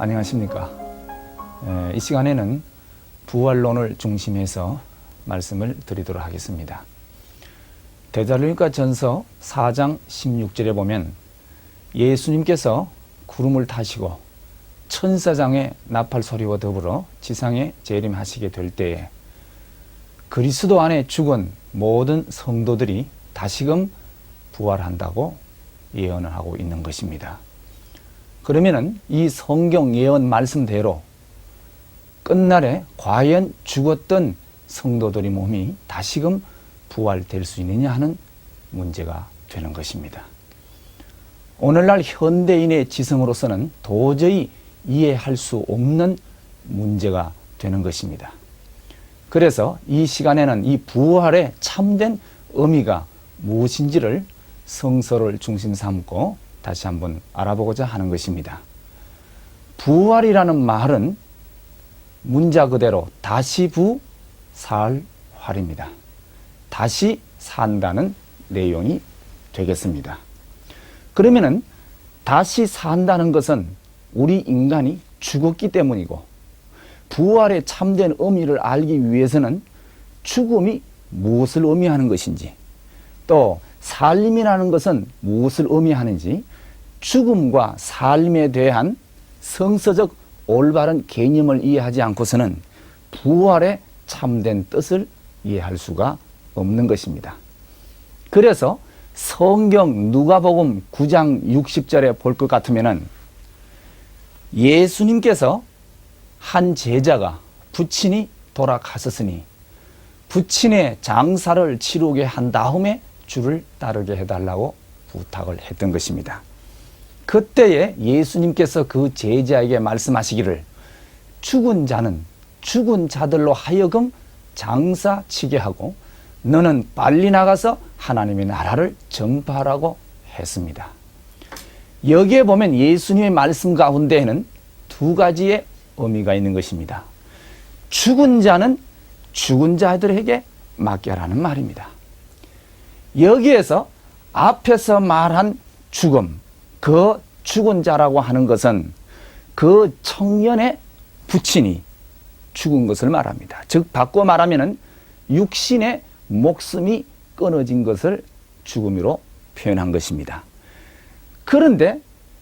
안녕하십니까. 이 시간에는 부활론을 중심해서 말씀을 드리도록 하겠습니다. 데살로니가 전서 4장 16절에 보면 예수님께서 구름을 타시고 천사장의 나팔 소리와 더불어 지상에 재림하시게 될 때에 그리스도 안에 죽은 모든 성도들이 다시금 부활한다고 예언을 하고 있는 것입니다. 그러면은 이 성경 예언 말씀대로 끝날에 과연 죽었던 성도들의 몸이 다시금 부활될 수 있느냐 하는 문제가 되는 것입니다. 오늘날 현대인의 지성으로서는 도저히 이해할 수 없는 문제가 되는 것입니다. 그래서 이 시간에는 이 부활의 참된 의미가 무엇인지를 성서를 중심 삼고 다시 한번 알아보고자 하는 것입니다. 부활이라는 말은 문자 그대로 다시 부살활입니다. 다시 산다는 내용이 되겠습니다. 그러면은 다시 산다는 것은 우리 인간이 죽었기 때문이고 부활의 참된 의미를 알기 위해서는 죽음이 무엇을 의미하는 것인지 또 살림이라는 것은 무엇을 의미하는지 죽음과 살림에 대한 성서적 올바른 개념을 이해하지 않고서는 부활의 참된 뜻을 이해할 수가 없는 것입니다. 그래서 성경 누가복음 9장 60절에 볼 것 같으면은 예수님께서 한 제자가 부친이 돌아가셨으니 부친의 장사를 치르게 한 다음에 주를 따르게 해달라고 부탁을 했던 것입니다. 그때에 예수님께서 그 제자에게 말씀하시기를 죽은 자는 죽은 자들로 하여금 장사 치게 하고 너는 빨리 나가서 하나님의 나라를 전파하라고 했습니다. 여기에 보면 예수님의 말씀 가운데에는 두 가지의 의미가 있는 것입니다. 죽은 자는 죽은 자들에게 맡겨라는 말입니다. 여기에서 앞에서 말한 죽음, 그 죽은 자라고 하는 것은 그 청년의 부친이 죽은 것을 말합니다. 즉 바꿔 말하면은 육신의 목숨이 끊어진 것을 죽음으로 표현한 것입니다. 그런데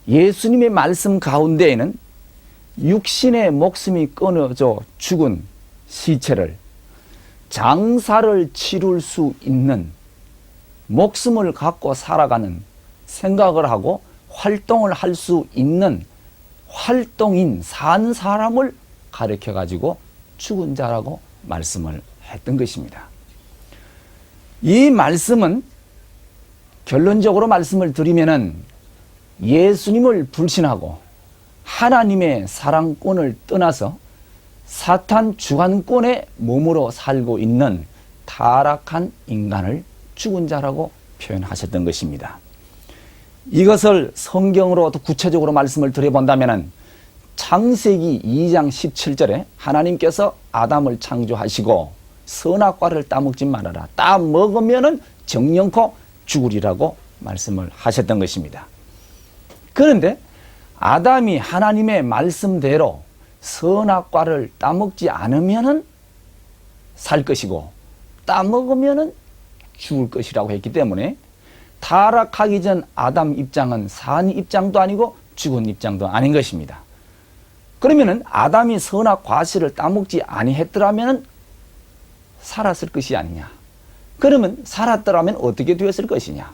예수님의 말씀 가운데에는 육신의 목숨이 끊어져 죽은 시체를 장사를 치룰 수 있는 목숨을 갖고 살아가는 생각을 하고 활동을 할 수 있는 활동인 산 사람을 가르쳐 가지고 죽은 자라고 말씀을 했던 것입니다. 이 말씀은 결론적으로 말씀을 드리면은 예수님을 불신하고 하나님의 사랑권을 떠나서 사탄 주관권의 몸으로 살고 있는 타락한 인간을 죽은 자라고 표현하셨던 것입니다. 이것을 성경으로 더 구체적으로 말씀을 드려본다면 창세기 2장 17절에 하나님께서 아담을 창조하시고 선악과를 따먹지 말아라. 따먹으면 정령코 죽으리라고 말씀을 하셨던 것입니다. 그런데 아담이 하나님의 말씀대로 선악과를 따먹지 않으면 살 것이고 따먹으면 죽을 것이라고 했기 때문에 타락하기 전 아담 입장은 산 입장도 아니고 죽은 입장도 아닌 것입니다. 그러면은 아담이 선악 과실을 따먹지 아니했더라면 살았을 것이 아니냐. 그러면 살았더라면 어떻게 되었을 것이냐.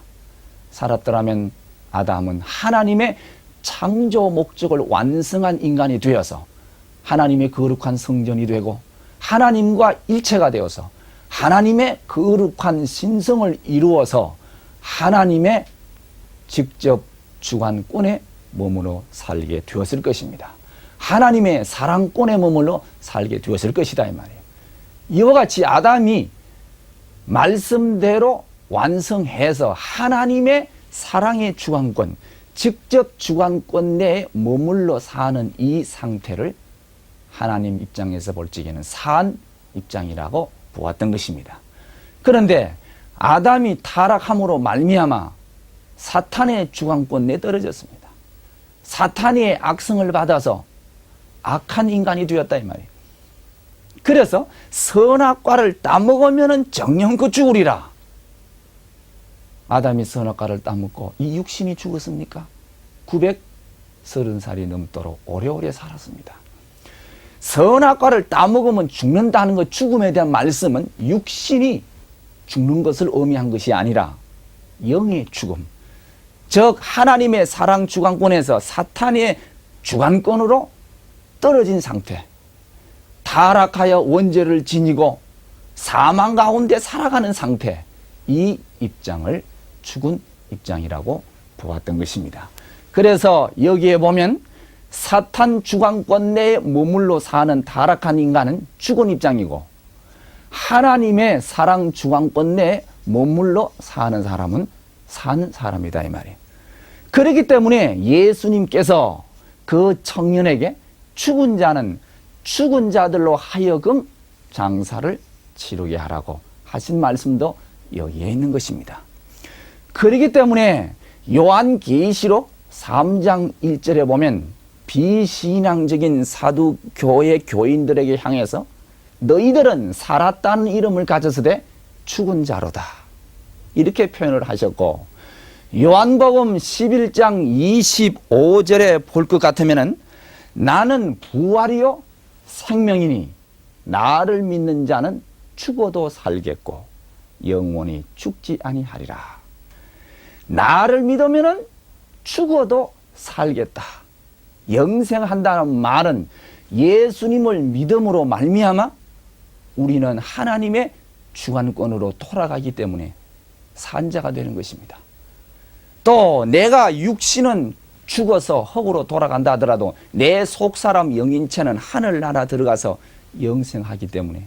살았더라면 아담은 하나님의 창조 목적을 완성한 인간이 되어서 하나님의 거룩한 성전이 되고 하나님과 일체가 되어서 하나님의 거룩한 신성을 이루어서 하나님의 직접 주관권에 머물러 살게 되었을 것입니다. 하나님의 사랑권에 머물러 살게 되었을 것이다 이 말이에요. 이와 같이 아담이 말씀대로 완성해서 하나님의 사랑의 주관권, 직접 주관권 내에 머물러 사는 이 상태를 하나님 입장에서 볼 적에는 산 입장이라고 보았던 것입니다. 그런데 아담이 타락함으로 말미암아 사탄의 주관권 내에 떨어졌습니다. 사탄의 악성을 받아서 악한 인간이 되었다 이 말이에요. 그래서 선악과를 따먹으면 정령껏 죽으리라. 아담이 선악과를 따먹고 이 육신이 죽었습니까? 930살이 넘도록 오래오래 살았습니다. 선악과를 따먹으면 죽는다는 것, 죽음에 대한 말씀은 육신이 죽는 것을 의미한 것이 아니라 영의 죽음, 즉 하나님의 사랑 주관권에서 사탄의 주관권으로 떨어진 상태, 타락하여 원죄를 지니고 사망 가운데 살아가는 상태, 이 입장을 죽은 입장이라고 보았던 것입니다. 그래서 여기에 보면 사탄 주관권 내에 머물러 사는 타락한 인간은 죽은 입장이고, 하나님의 사랑 주관권 내에 머물러 사는 사람은 산 사람이다 이 말이에요. 그렇기 때문에 예수님께서 그 청년에게 죽은 자는 죽은 자들로 하여금 장사를 치르게 하라고 하신 말씀도 여기에 있는 것입니다. 그렇기 때문에 요한계시록 3장 1절에 보면 비신앙적인 사두교의 교인들에게 향해서 너희들은 살았다는 이름을 가졌으되 죽은 자로다, 이렇게 표현을 하셨고, 요한복음 11장 25절에 볼 것 같으면 나는 부활이요 생명이니 나를 믿는 자는 죽어도 살겠고 영원히 죽지 아니하리라. 나를 믿으면 죽어도 살겠다. 영생한다는 말은 예수님을 믿음으로 말미암아 우리는 하나님의 주관권으로 돌아가기 때문에 산자가 되는 것입니다. 또 내가 육신은 죽어서 흙으로 돌아간다 하더라도 내 속사람 영인체는 하늘나라 들어가서 영생하기 때문에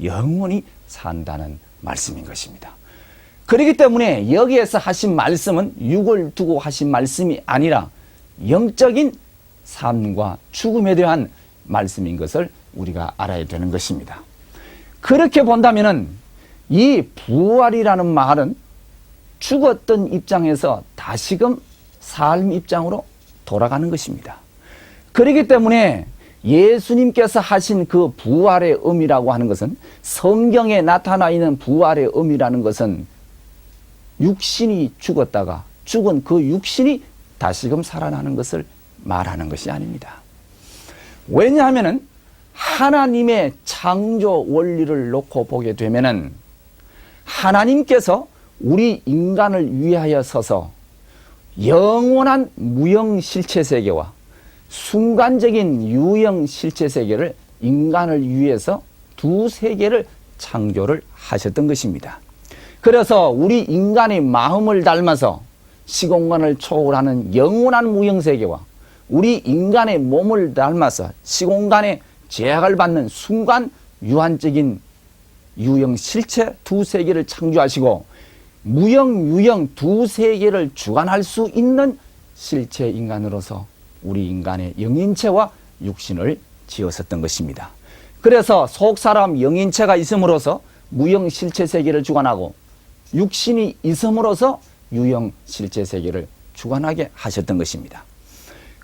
영원히 산다는 말씀인 것입니다. 그렇기 때문에 여기에서 하신 말씀은 육을 두고 하신 말씀이 아니라 영적인 삶과 죽음에 대한 말씀인 것을 우리가 알아야 되는 것입니다. 그렇게 본다면 이 부활이라는 말은 죽었던 입장에서 다시금 삶 입장으로 돌아가는 것입니다. 그렇기 때문에 예수님께서 하신 그 부활의 의미라고 하는 것은, 성경에 나타나 있는 부활의 의미라는 것은 육신이 죽었다가 죽은 그 육신이 다시금 살아나는 것을 말하는 것이 아닙니다. 왜냐하면 하나님의 창조 원리를 놓고 보게 되면은 하나님께서 우리 인간을 위하여 서서 영원한 무형 실체 세계와 순간적인 유형 실체 세계를 인간을 위해서 두 세계를 창조를 하셨던 것입니다. 그래서 우리 인간의 마음을 닮아서 시공간을 초월하는 영원한 무형 세계와 우리 인간의 몸을 닮아서 시공간의 제약을 받는 순간 유한적인 유형 실체 두 세계를 창조하시고 무형 유형 두 세계를 주관할 수 있는 실체 인간으로서 우리 인간의 영인체와 육신을 지었었던 것입니다. 그래서 속사람 영인체가 있음으로써 무형 실체 세계를 주관하고 육신이 있음으로써 유형 실체 세계를 주관하게 하셨던 것입니다.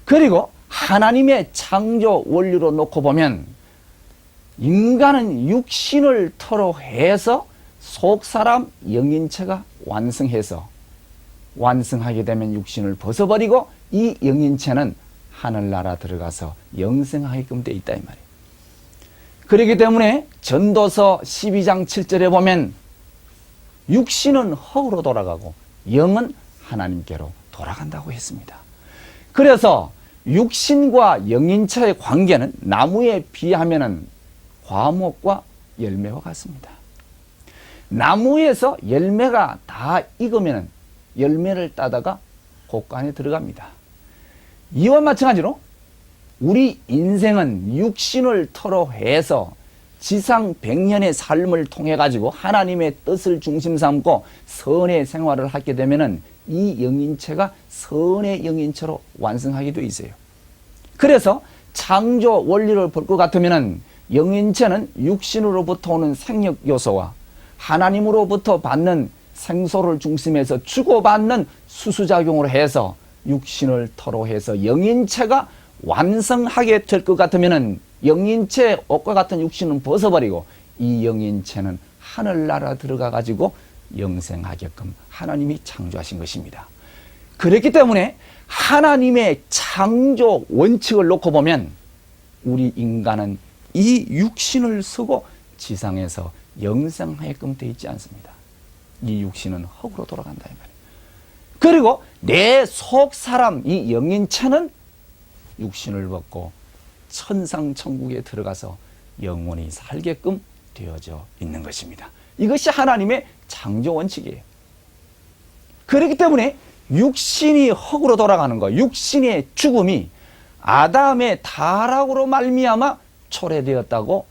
그리고 하나님의 창조 원리로 놓고 보면 인간은 육신을 터로 해서 속사람 영인체가 완성해서 완성하게 되면 육신을 벗어버리고 이 영인체는 하늘나라 들어가서 영생하게끔 되어 있다 이 말이에요. 그렇기 때문에 전도서 12장 7절에 보면 육신은 흙으로 돌아가고 영은 하나님께로 돌아간다고 했습니다. 그래서 육신과 영인체의 관계는 나무에 비하면 과목과 열매와 같습니다. 나무에서 열매가 다 익으면 열매를 따다가 곡간에 들어갑니다. 이와 마찬가지로 우리 인생은 육신을 터로 해서 지상 100년의 삶을 통해 가지고 하나님의 뜻을 중심 삼고 선의 생활을 하게 되면은 이 영인체가 선의 영인체로 완성하게 되어 있어요. 그래서 창조 원리를 볼 것 같으면은 영인체는 육신으로부터 오는 생력 요소와 하나님으로부터 받는 생소를 중심해서 주고받는 수수작용을 해서 육신을 터로 해서 영인체가 완성하게 될 것 같으면은 영인체 옷과 같은 육신은 벗어버리고 이 영인체는 하늘나라 들어가 가지고 영생하게끔 하나님이 창조하신 것입니다. 그렇기 때문에 하나님의 창조 원칙을 놓고 보면 우리 인간은 이 육신을 쓰고 지상에서 영생하게끔 되어 있지 않습니다. 이 육신은 흙으로 돌아간다 이 말이에요. 그리고 내 속 사람 이 영인체는 육신을 벗고 천상천국에 들어가서 영원히 살게끔 되어져 있는 것입니다. 이것이 하나님의 창조 원칙이에요. 그렇기 때문에 육신이 흙으로 돌아가는 것, 육신의 죽음이 아담의 타락으로 말미암아 초래되었다고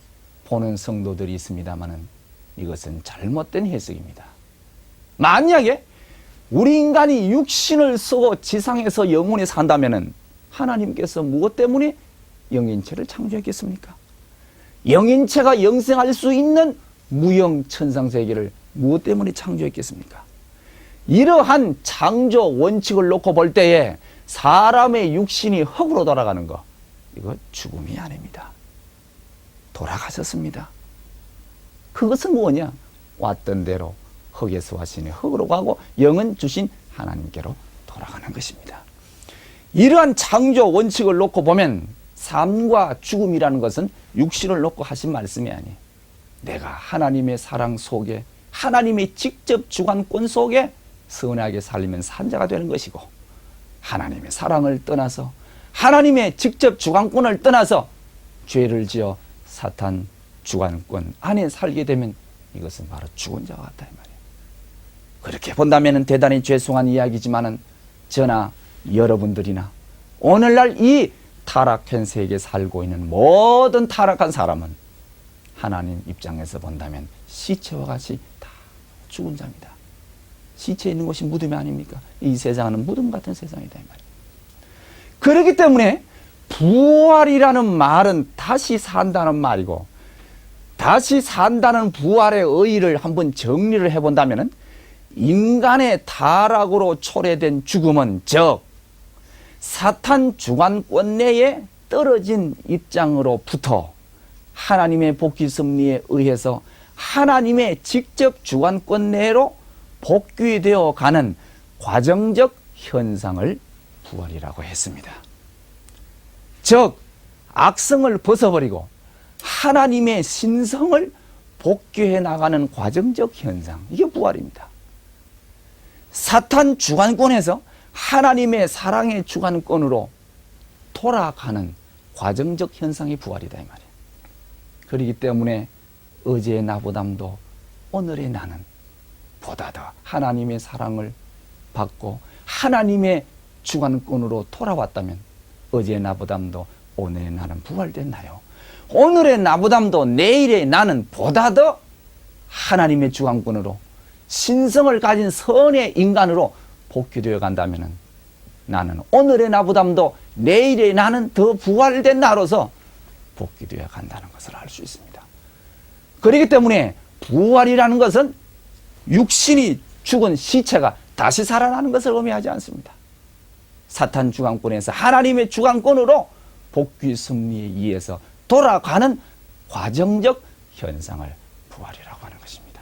보는 성도들이 있습니다만은 이것은 잘못된 해석입니다. 만약에 우리 인간이 육신을 쓰고 지상에서 영원히 산다면은 하나님께서 무엇 때문에 영인체를 창조했겠습니까? 영인체가 영생할 수 있는 무영 천상세계를 무엇 때문에 창조했겠습니까? 이러한 창조 원칙을 놓고 볼 때에 사람의 육신이 흙으로 돌아가는 것, 이거 죽음이 아닙니다. 돌아가셨습니다. 그것은 뭐냐? 왔던 대로 흙에서 왔으니 흙으로 가고 영은 주신 하나님께로 돌아가는 것입니다. 이러한 창조 원칙을 놓고 보면 삶과 죽음이라는 것은 육신을 놓고 하신 말씀이 아니에요. 내가 하나님의 사랑 속에 하나님의 직접 주관권 속에 선하게 살면 산자가 되는 것이고 하나님의 사랑을 떠나서 하나님의 직접 주관권을 떠나서 죄를 지어 사탄 주관권 안에 살게 되면 이것은 바로 죽은 자와 같다 이 말이에요. 그렇게 본다면 대단히 죄송한 이야기지만은 저나 여러분들이나 오늘날 이 타락한 세계에 살고 있는 모든 타락한 사람은 하나님 입장에서 본다면 시체와 같이 다 죽은 자입니다. 시체에 있는 곳이 무덤이 아닙니까? 이 세상은 무덤 같은 세상이다 이 말이에요. 그렇기 때문에 부활이라는 말은 다시 산다는 말이고 다시 산다는 부활의 의의를 한번 정리를 해본다면 인간의 타락으로 초래된 죽음은 즉 사탄 주관권 내에 떨어진 입장으로부터 하나님의 복귀 섭리에 의해서 하나님의 직접 주관권 내로 복귀되어 가는 과정적 현상을 부활이라고 했습니다. 즉 악성을 벗어버리고 하나님의 신성을 복귀해 나가는 과정적 현상, 이게 부활입니다. 사탄 주관권에서 하나님의 사랑의 주관권으로 돌아가는 과정적 현상이 부활이다 이 말이에요. 그렇기 때문에 어제의 나보담도 오늘의 나는 보다 더 하나님의 사랑을 받고 하나님의 주관권으로 돌아왔다면 어제의 나보담도 오늘의 나는 부활된 나요. 오늘의 나보담도 내일의 나는 보다 더 하나님의 주관권으로 신성을 가진 선의 인간으로 복귀되어 간다면 나는 오늘의 나보담도 내일의 나는 더 부활된 나로서 복귀되어 간다는 것을 알 수 있습니다. 그렇기 때문에 부활이라는 것은 육신이 죽은 시체가 다시 살아나는 것을 의미하지 않습니다. 사탄 주관권에서 하나님의 주관권으로 복귀 섭리에 의해서 돌아가는 과정적 현상을 부활이라고 하는 것입니다.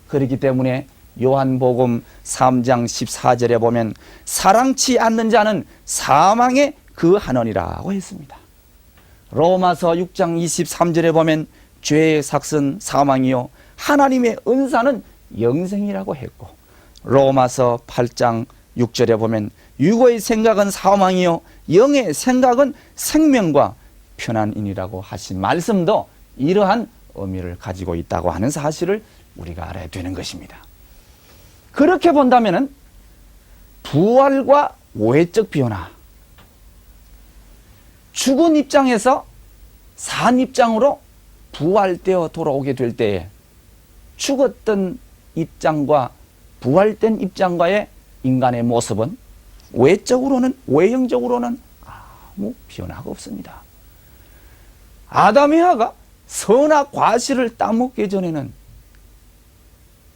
그렇기 때문에 요한복음 3장 14절에 보면 사랑치 않는 자는 사망에 거하느니라고 했습니다. 로마서 6장 23절에 보면 죄의 삭은 사망이요 하나님의 은사는 영생이라고 했고 로마서 8장 6절에 보면 육의 생각은 사망이요 영의 생각은 생명과 편안이니라고 하신 말씀도 이러한 의미를 가지고 있다고 하는 사실을 우리가 알아야 되는 것입니다. 그렇게 본다면 부활과 오해적 변화, 죽은 입장에서 산 입장으로 부활되어 돌아오게 될 때에 죽었던 입장과 부활된 입장과의 인간의 모습은 외형적으로는 아무 변화가 없습니다. 아담의 하가 선악 과실을 따먹기 전에는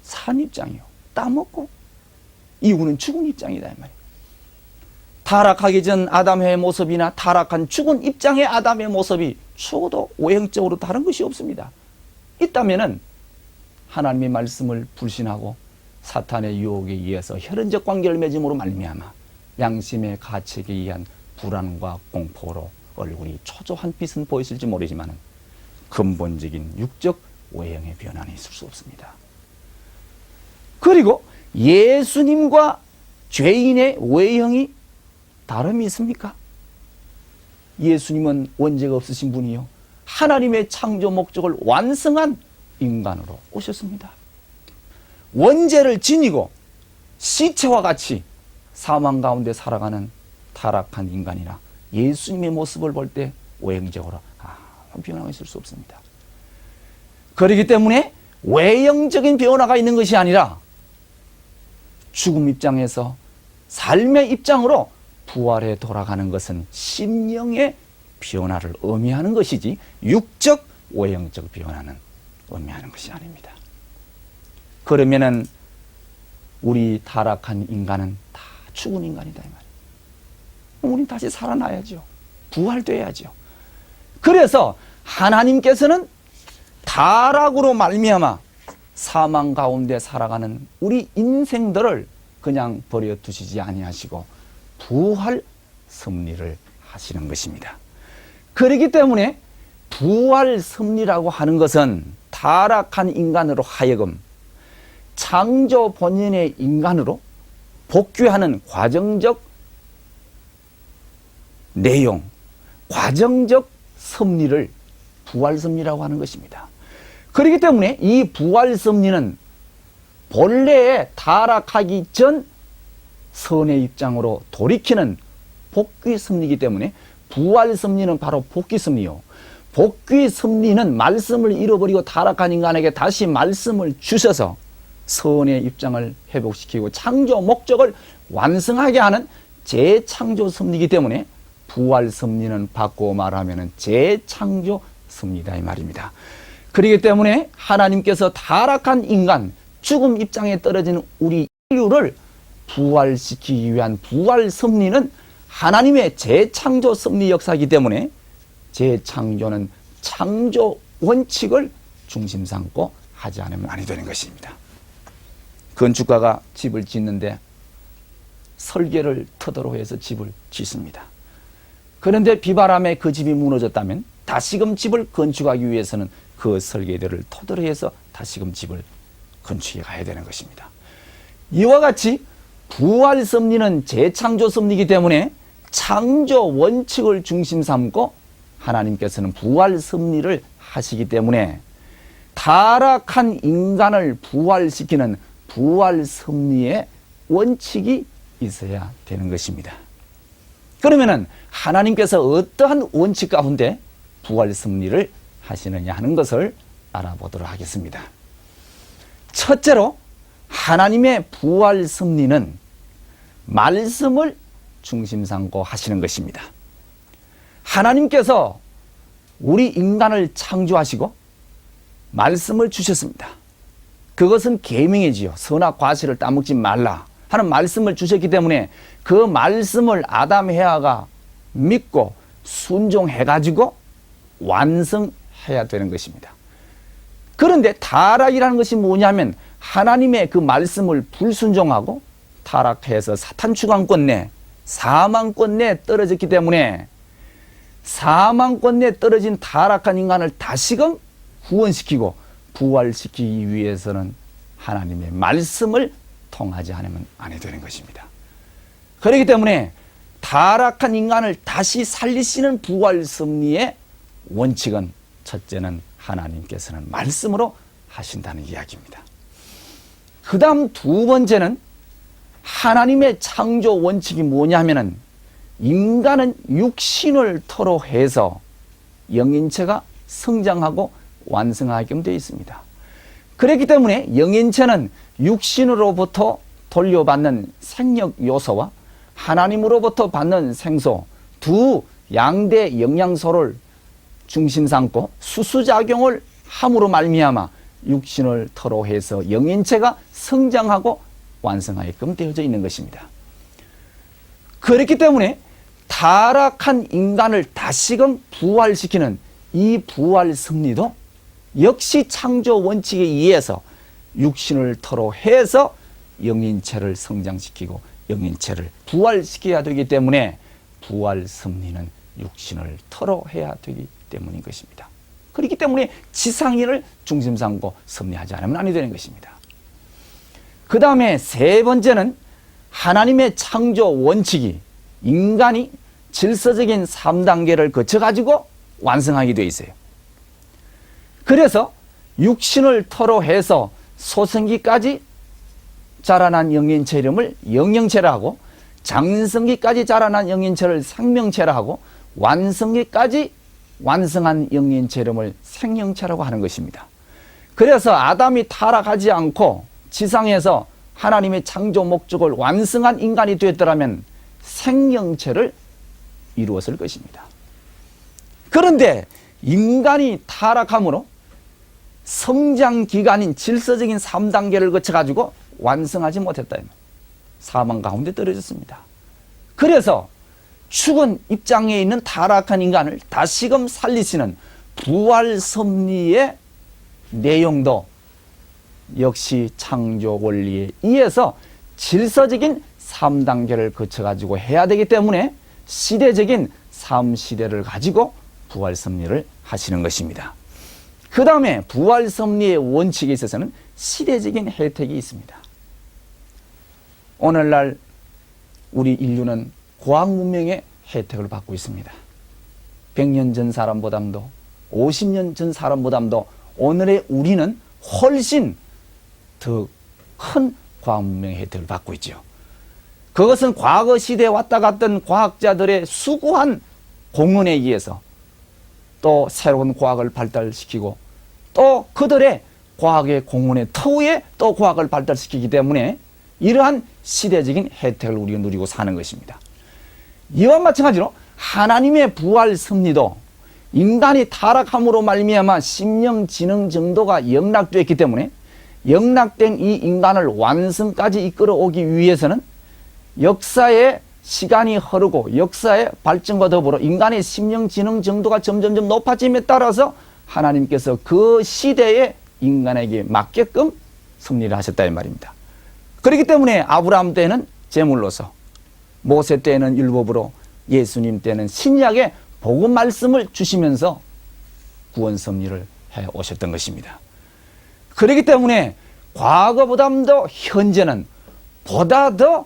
산 입장이요. 따먹고 이후는 죽은 입장이다 이 말이에요. 타락하기 전 아담의 모습이나 타락한 죽은 입장의 아담의 모습이 적어도 외형적으로 다른 것이 없습니다. 있다면은 하나님의 말씀을 불신하고 사탄의 유혹에 의해서 혈연적 관계를 맺음으로 말미암아 양심의 가책에 의한 불안과 공포로 얼굴이 초조한 빛은 보였을지 모르지만 근본적인 육적 외형의 변화는 있을 수 없습니다. 그리고 예수님과 죄인의 외형이 다름이 있습니까? 예수님은 원죄가 없으신 분이요 하나님의 창조 목적을 완성한 인간으로 오셨습니다. 원죄를 지니고 시체와 같이 사망 가운데 살아가는 타락한 인간이나 예수님의 모습을 볼 때 외형적으로 변화가 있을 수 없습니다. 그렇기 때문에 외형적인 변화가 있는 것이 아니라 죽음 입장에서 삶의 입장으로 부활해 돌아가는 것은 심령의 변화를 의미하는 것이지 육적 외형적 변화는 의미하는 것이 아닙니다. 그러면은 우리 타락한 인간은 다 죽은 인간이다 이 말이에요. 우리는 다시 살아나야죠. 부활돼야죠. 그래서 하나님께서는 타락으로 말미암아 사망 가운데 살아가는 우리 인생들을 그냥 버려 두시지 아니하시고 부활 섭리를 하시는 것입니다. 그렇기 때문에 부활 섭리라고 하는 것은 타락한 인간으로 하여금 창조 본연의 인간으로 복귀하는 과정적 내용, 과정적 섭리를 부활 섭리라고 하는 것입니다. 그렇기 때문에 이 부활 섭리는 본래의 타락하기 전 선의 입장으로 돌이키는 복귀 섭리이기 때문에 부활 섭리는 바로 복귀 섭리요. 복귀 섭리는 말씀을 잃어버리고 타락한 인간에게 다시 말씀을 주셔서 선의 입장을 회복시키고 창조 목적을 완성하게 하는 재창조 섭리이기 때문에 부활 섭리는 바꾸어 말하면 재창조 섭리다 이 말입니다. 그렇기 때문에 하나님께서 타락한 인간, 죽음 입장에 떨어진 우리 인류를 부활시키기 위한 부활 섭리는 하나님의 재창조 섭리 역사이기 때문에 재창조는 창조 원칙을 중심 삼고 하지 않으면 아니 되는 것입니다. 건축가가 집을 짓는데 설계를 토대로 해서 집을 짓습니다. 그런데 비바람에 그 집이 무너졌다면 다시금 집을 건축하기 위해서는 그 설계들을 토대로 해서 다시금 집을 건축해 가야 되는 것입니다. 이와 같이 부활 섭리는 재창조 섭리이기 때문에 창조 원칙을 중심 삼고 하나님께서는 부활 섭리를 하시기 때문에 타락한 인간을 부활시키는 부활 섭리의 원칙이 있어야 되는 것입니다. 그러면은 하나님께서 어떠한 원칙 가운데 부활 섭리를 하시느냐 하는 것을 알아보도록 하겠습니다. 첫째로 하나님의 부활 섭리는 말씀을 중심 삼고 하시는 것입니다. 하나님께서 우리 인간을 창조하시고 말씀을 주셨습니다. 그것은 계명이지요. 선악 과실을 따먹지 말라 하는 말씀을 주셨기 때문에 그 말씀을 아담 해아가 믿고 순종해가지고 완성해야 되는 것입니다. 그런데 타락이라는 것이 뭐냐면 하나님의 그 말씀을 불순종하고 타락해서 사탄 주관권 내 사망권 내에 떨어졌기 때문에 사망권 내에 떨어진 타락한 인간을 다시금 구원시키고 부활시키기 위해서는 하나님의 말씀을 통하지 않으면 안 되는 것입니다. 그렇기 때문에 타락한 인간을 다시 살리시는 부활 섭리의 원칙은 첫째는 하나님께서는 말씀으로 하신다는 이야기입니다. 그 다음 두 번째는 하나님의 창조 원칙이 뭐냐면은 인간은 육신을 토로 해서 영인체가 성장하고 완성하게끔 되어 있습니다. 그렇기 때문에 영인체는 육신으로부터 돌려받는 생력 요소와 하나님으로부터 받는 생소 두 양대 영양소를 중심 삼고 수수작용을 함으로 말미암아 육신을 토로 해서 영인체가 성장하고 완성하게끔 되어져 있는 것입니다. 그렇기 때문에 타락한 인간을 다시금 부활시키는 이 부활 섭리도 역시 창조 원칙에 의해서 육신을 토로해서 영인체를 성장시키고 영인체를 부활시켜야 되기 때문에 부활 섭리는 육신을 토로해야 되기 때문인 것입니다. 그렇기 때문에 지상인을 중심 삼고 섭리하지 않으면 아니 되는 것입니다. 그 다음에 세 번째는 하나님의 창조 원칙이 인간이 질서적인 3단계를 거쳐가지고 완성하게 되어 있어요. 그래서 육신을 토로해서 소생기까지 자라난 영인체 이름을 영영체라 하고, 장성기까지 자라난 영인체를 생명체라 하고, 완성기까지 완성한 영인체 이름을 생명체라고 하는 것입니다. 그래서 아담이 타락하지 않고 지상에서 하나님의 창조 목적을 완성한 인간이 되었더라면 생명체를 이루었을 것입니다. 그런데 인간이 타락함으로 성장기간인 질서적인 3단계를 거쳐가지고 완성하지 못했다. 사망 가운데 떨어졌습니다. 그래서 죽은 입장에 있는 타락한 인간을 다시금 살리시는 부활 섭리의 내용도 역시 창조 원리에 의해서 질서적인 3단계를 거쳐가지고 해야 되기 때문에 시대적인 3시대를 가지고 부활 섭리를 하시는 것입니다. 그 다음에 부활 섭리의 원칙에 있어서는 시대적인 혜택이 있습니다. 오늘날 우리 인류는 과학 문명의 혜택을 받고 있습니다. 100년 전 사람보담도 50년 전 사람보담도 오늘의 우리는 훨씬 더 큰 과학 문명의 혜택을 받고 있죠. 그것은 과거 시대에 왔다 갔던 과학자들의 수고한 공헌에 의해서 또 새로운 과학을 발달시키고 또 그들의 과학의 공헌의 터위에 또 과학을 발달시키기 때문에 이러한 시대적인 혜택을 우리가 누리고 사는 것입니다. 이와 마찬가지로 하나님의 부활 섭리도 인간이 타락함으로 말미암아 심령 지능 정도가 영락되었기 때문에 영락된 이 인간을 완성까지 이끌어오기 위해서는 역사의 시간이 흐르고 역사의 발전과 더불어 인간의 심령 지능 정도가 점점점 높아짐에 따라서 하나님께서 그 시대에 인간에게 맞게끔 섭리를 하셨다 이 말입니다. 그렇기 때문에 아브라함 때는 제물로서, 모세 때는 율법으로, 예수님 때는 신약의 복음 말씀을 주시면서 구원 섭리를 해 오셨던 것입니다. 그렇기 때문에 과거보다도 현재는 보다 더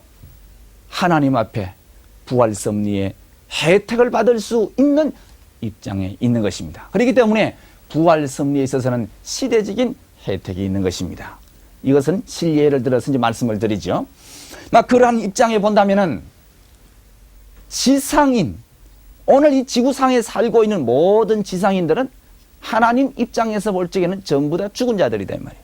하나님 앞에 부활 섭리의 혜택을 받을 수 있는 입장에 있는 것입니다. 그렇기 때문에 부활 섭리에 있어서는 시대적인 혜택이 있는 것입니다. 이것은 실례를 들어서 이제 말씀을 드리죠. 그러한 입장에 본다면은 지상인, 오늘 이 지구상에 살고 있는 모든 지상인들은 하나님 입장에서 볼 적에는 전부 다 죽은 자들이다 이 말이에요.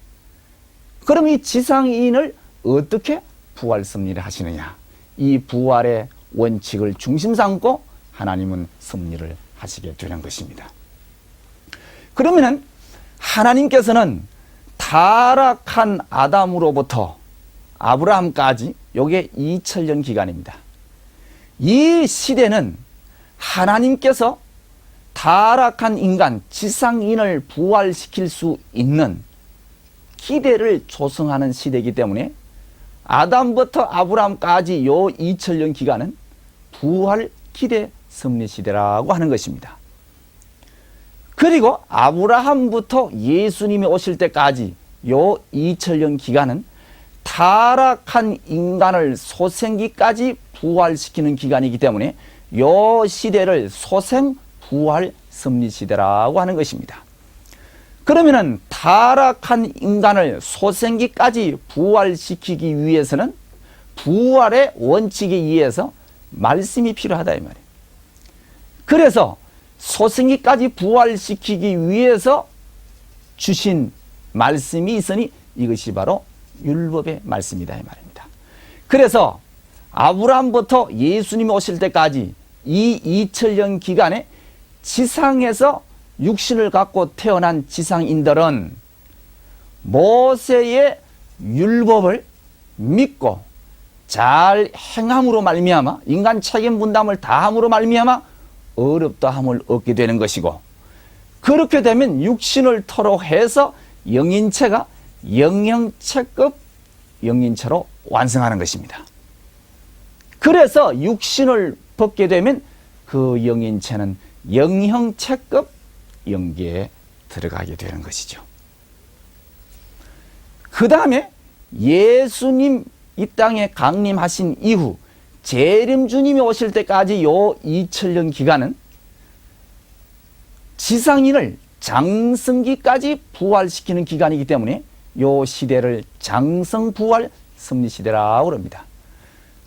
그럼 이 지상인을 어떻게 부활 섭리를 하시느냐? 이 부활의 원칙을 중심 삼고 하나님은 섭리를 하시게 되는 것입니다. 그러면은 하나님께서는 타락한 아담으로부터 아브라함까지 요게 2000년 기간입니다. 이 시대는 하나님께서 타락한 인간, 지상인을 부활시킬 수 있는 기대를 조성하는 시대이기 때문에 아담부터 아브라함까지 요 2000년 기간은 부활 기대 섭리 시대라고 하는 것입니다. 그리고 아브라함부터 예수님이 오실 때까지 요 2000년 기간은 타락한 인간을 소생기까지 부활시키는 기간이기 때문에 요 시대를 소생 부활 섭리 시대라고 하는 것입니다. 그러면은 타락한 인간을 소생기까지 부활시키기 위해서는 부활의 원칙에 의해서 말씀이 필요하다 이 말이에요. 그래서 소생기까지 부활시키기 위해서 주신 말씀이 있으니 이것이 바로 율법의 말씀이다 이 말입니다. 그래서 아브라함부터 예수님이 오실 때까지 이 2000년 기간에 지상에서 육신을 갖고 태어난 지상인들은 모세의 율법을 믿고 잘 행함으로 말미암아 인간 책임 분담을 다함으로 말미암아 어렵다함을 얻게 되는 것이고, 그렇게 되면 육신을 토로 해서 영인체가 영형체급 영인체로 완성하는 것입니다. 그래서 육신을 벗게 되면 그 영인체는 영형체급 영계에 들어가게 되는 것이죠. 그 다음에 예수님 이 땅에 강림하신 이후 재림 주님이 오실 때까지 요 2000년 기간은 지상인을 장성기까지 부활시키는 기간이기 때문에 요 시대를 장성부활 섭리시대라고 합니다.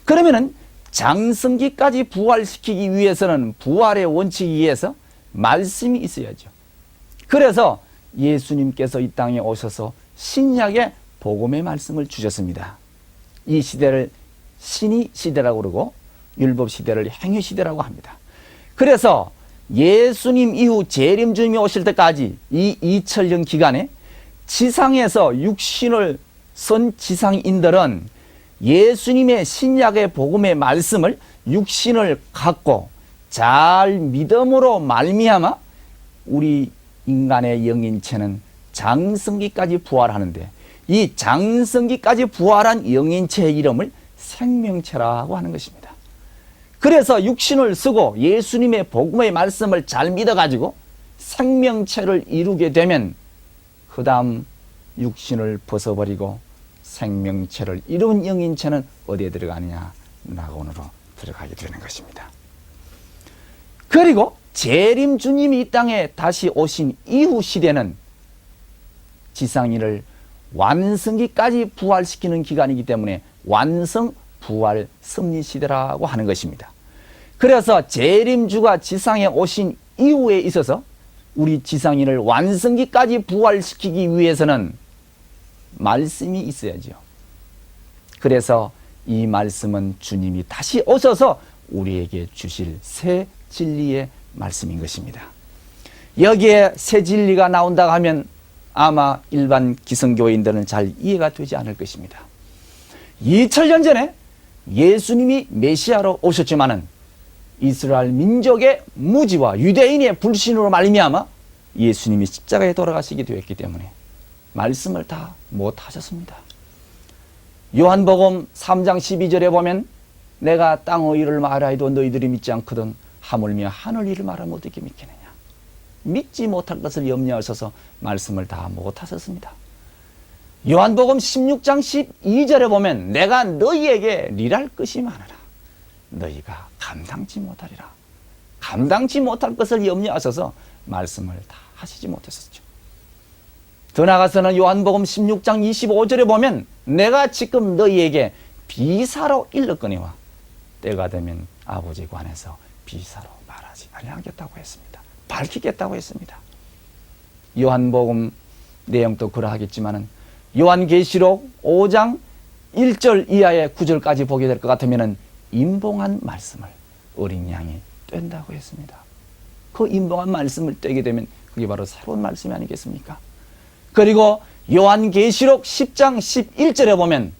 그러면은 장성기까지 부활시키기 위해서는 부활의 원칙에 의해서 말씀이 있어야죠. 그래서 예수님께서 이 땅에 오셔서 신약의 복음의 말씀을 주셨습니다. 이 시대를 신의 시대라고 그러고 율법 시대를 행위 시대라고 합니다. 그래서 예수님 이후 재림 주님이 오실 때까지 이 2000년 기간에 지상에서 육신을 쓴 지상인들은 예수님의 신약의 복음의 말씀을 육신을 갖고 잘 믿음으로 말미암아 우리 인간의 영인체는 장성기까지 부활하는데, 이 장성기까지 부활한 영인체의 이름을 생명체라고 하는 것입니다. 그래서 육신을 쓰고 예수님의 복음의 말씀을 잘 믿어가지고 생명체를 이루게 되면 그 다음 육신을 벗어버리고 생명체를 이룬 영인체는 어디에 들어가느냐? 낙원으로 들어가게 되는 것입니다. 그리고 재림 주님이 이 땅에 다시 오신 이후 시대는 지상인을 완성기까지 부활시키는 기간이기 때문에 완성 부활 섭리 시대라고 하는 것입니다. 그래서 재림주가 지상에 오신 이후에 있어서 우리 지상인을 완성기까지 부활시키기 위해서는 말씀이 있어야죠. 그래서 이 말씀은 주님이 다시 오셔서 우리에게 주실 새 진리의 말씀인 것입니다. 여기에 새 진리가 나온다고 하면 아마 일반 기성교인들은 잘 이해가 되지 않을 것입니다. 2000년 전에 예수님이 메시아로 오셨지만은 이스라엘 민족의 무지와 유대인의 불신으로 말미암아 예수님이 십자가에 돌아가시게 되었기 때문에 말씀을 다 못하셨습니다. 요한복음 3장 12절에 보면 내가 땅의 일을 말하여도 너희들이 믿지 않거든 하물며 하늘 일을 말하면 어떻게 믿겠느냐. 믿지 못할 것을 염려하셔서 말씀을 다 못하셨습니다. 요한복음 16장 12절에 보면 내가 너희에게 일할 것이 많으나 너희가 감당치 못하리라. 감당치 못할 것을 염려하셔서 말씀을 다 하시지 못하셨죠. 더 나아가서는 요한복음 16장 25절에 보면 내가 지금 너희에게 비사로 일렀거니와 때가 되면 아버지 관에서 비사로 말하지 아니하겠다고 했습니다. 밝히겠다고 했습니다. 요한복음 내용도 그러하겠지만은 요한계시록 5장 1절 이하의 9절까지 보게 될 것 같으면은 임봉한 말씀을 어린 양이 뗀다고 했습니다. 그 임봉한 말씀을 떼게 되면 그게 바로 새로운 말씀이 아니겠습니까? 그리고 요한계시록 10장 11절에 보면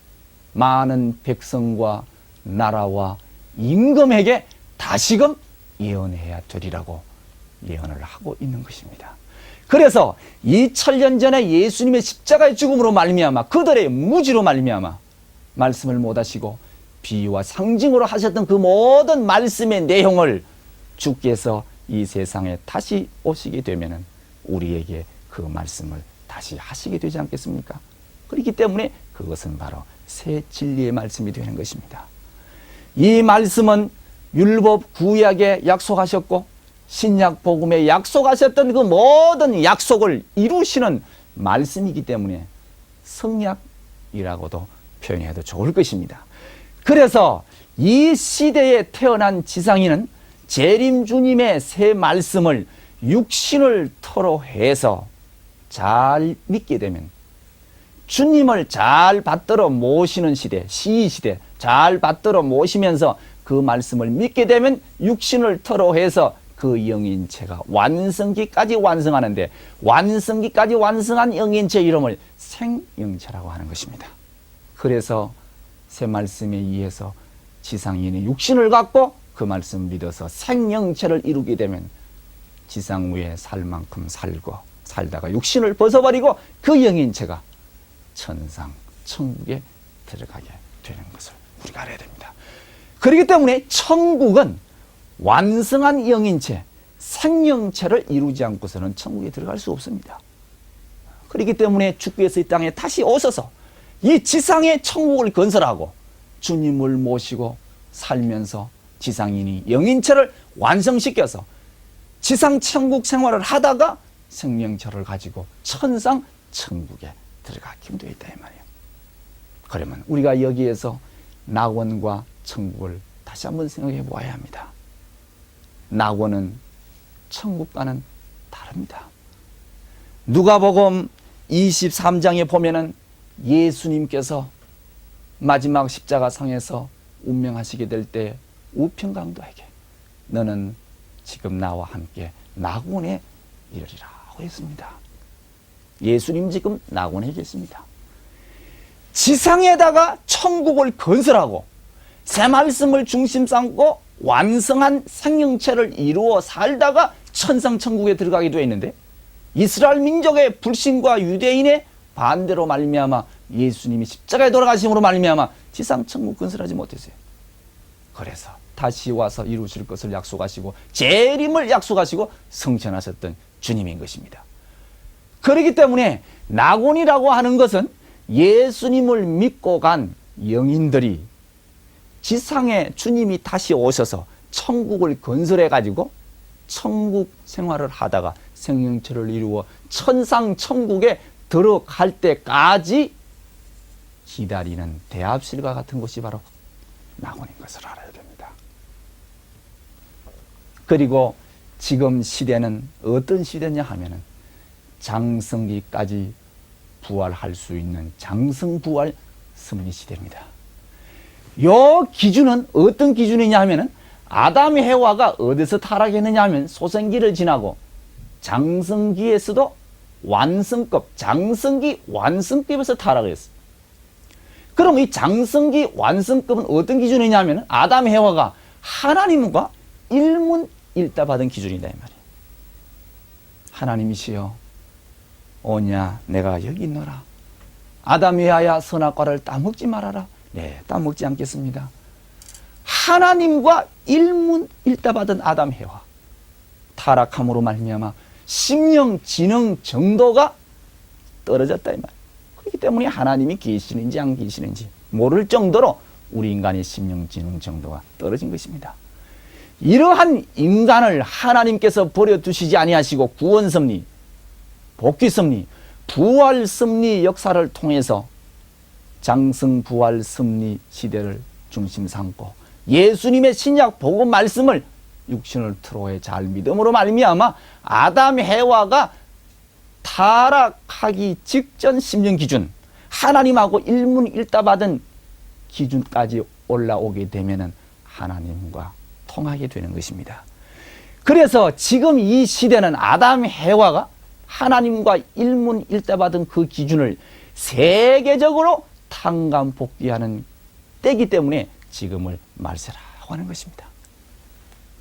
많은 백성과 나라와 임금에게 다시금 예언해야 되리라고 예언을 하고 있는 것입니다. 그래서 2000년 전에 예수님의 십자가의 죽음으로 말미암아 그들의 무지로 말미암아 말씀을 못하시고 비유와 상징으로 하셨던 그 모든 말씀의 내용을 주께서 이 세상에 다시 오시게 되면은 우리에게 그 말씀을 다시 하시게 되지 않겠습니까? 그렇기 때문에 그것은 바로 새 진리의 말씀이 되는 것입니다. 이 말씀은 율법 구약에 약속하셨고 신약 복음에 약속하셨던 그 모든 약속을 이루시는 말씀이기 때문에 성약이라고도 표현해도 좋을 것입니다. 그래서 이 시대에 태어난 지상인은 재림 주님의 새 말씀을 육신을 토로해서 잘 믿게 되면 주님을 잘 받들어 모시는 시대, 시시대 잘 받들어 모시면서 그 말씀을 믿게 되면 육신을 토로해서 그 영인체가 완성기까지 완성하는데 완성기까지 완성한 영인체 이름을 생영체라고 하는 것입니다. 그래서 새 말씀에 의해서 지상인의 육신을 갖고 그 말씀을 믿어서 생명체를 이루게 되면 지상 위에 살 만큼 살고 살다가 육신을 벗어버리고 그 영인체가 천상 천국에 들어가게 되는 것을 우리가 알아야 됩니다. 그렇기 때문에 천국은 완성한 영인체, 생명체를 이루지 않고서는 천국에 들어갈 수 없습니다. 그렇기 때문에 주께서 이 땅에 다시 오셔서 이 지상의 천국을 건설하고 주님을 모시고 살면서 지상인이 영인체를 완성시켜서 지상 천국 생활을 하다가 생명체를 가지고 천상 천국에 들어가게 되어 있다 이 말이에요. 그러면 우리가 여기에서 낙원과 천국을 다시 한번 생각해 보아야 합니다. 낙원은 천국과는 다릅니다. 누가복음 23장에 보면은 예수님께서 마지막 십자가상에서 운명하시게 될 때 우편강도에게 너는 지금 나와 함께 낙원에 이르리라 하고 했습니다. 예수님 지금 낙원에 계십니다. 지상에다가 천국을 건설하고 새 말씀을 중심 삼고 완성한 생명체를 이루어 살다가 천상 천국에 들어가게 되어 있는데 이스라엘 민족의 불신과 유대인의 반대로 말미암아 예수님이 십자가에 돌아가심으로 말미암아 지상 천국 건설하지 못했어요. 그래서 다시 와서 이루실 것을 약속하시고 재림을 약속하시고 성천하셨던 주님인 것입니다. 그렇기 때문에 낙원이라고 하는 것은 예수님을 믿고 간 영인들이 지상에 주님이 다시 오셔서 천국을 건설해 가지고 천국 생활을 하다가 생명체를 이루어 천상 천국에 들어갈 때까지 기다리는 대합실과 같은 곳이 바로 낙원인 것을 알아야 됩니다. 그리고 지금 시대는 어떤 시대냐 하면은 장성기까지 부활할 수 있는 장성부활 섭리시대입니다. 요 기준은 어떤 기준이냐 하면은 아담 해와가 어디서 타락했느냐 하면 소생기를 지나고 장성기에서도 완성급, 장성기 완성급에서 타락했어. 그럼 이 장성기 완성급은 어떤 기준이냐 하면 아담 해와가 하나님과 일문일답 받은 기준이다 이 말이에요. 하나님이시여 오냐 내가 여기 있노라. 아담이야야 선악과를 따먹지 말아라. 네, 따먹지 않겠습니다. 하나님과 일문일답하던 아담 해와 타락함으로 말미암아 심령 지능 정도가 떨어졌다 이 말. 그렇기 때문에 하나님이 계시는지 안 계시는지 모를 정도로 우리 인간의 심령 지능 정도가 떨어진 것입니다. 이러한 인간을 하나님께서 버려두시지 아니하시고 구원 섭리, 복귀 섭리, 부활 섭리 역사를 통해서 장성 부활 섭리 시대를 중심 삼고 예수님의 신약 복음 말씀을 육신을 트로에 잘 믿음으로 말미암아 아담 해와가 타락하기 직전 심령 기준 하나님하고 일문일답하던 기준까지 올라오게 되면은 하나님과 통하게 되는 것입니다. 그래서 지금 이 시대는 아담 해와가 하나님과 일문일답하던 그 기준을 세계적으로 탕감복귀하는 때이기 때문에 지금을 말세라고 하는 것입니다.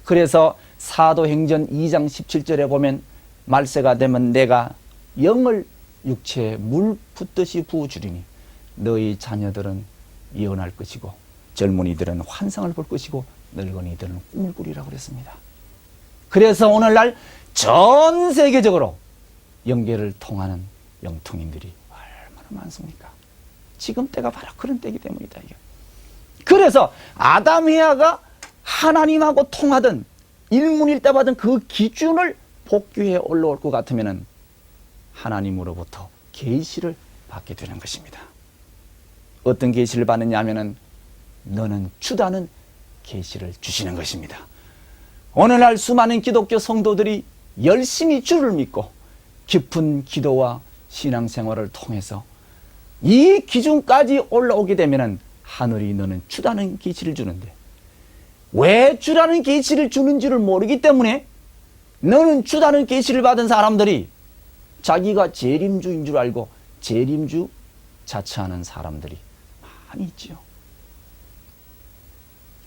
그래서 사도행전 2장 17절에 보면 말세가 되면 내가 영을 육체에 물 붓듯이 부어주리니 너희 자녀들은 예언할 것이고 젊은이들은 환상을 볼 것이고 늙은이들은 꿈을 꾸리라고 그랬습니다. 그래서 오늘날 전 세계적으로 영계를 통하는 영통인들이 얼마나 많습니까? 지금 때가 바로 그런 때이기 때문이다. 이게. 그래서 아담 해아가 하나님하고 통하던 일문일답하던 그 기준을 복귀해 올라올 것 같으면 하나님으로부터 계시를 받게 되는 것입니다. 어떤 계시를 받느냐 하면은 너는 주다는 계시를 주시는 것입니다. 오늘날 수많은 기독교 성도들이 열심히 주를 믿고 깊은 기도와 신앙생활을 통해서 이 기준까지 올라오게 되면은 하늘이 너는 주다는 계시를 주는데 왜 주라는 계시를 주는지를 모르기 때문에 너는 주다는 계시를 받은 사람들이 자기가 재림주인 줄 알고 재림주 자처하는 사람들이 많이 있지요.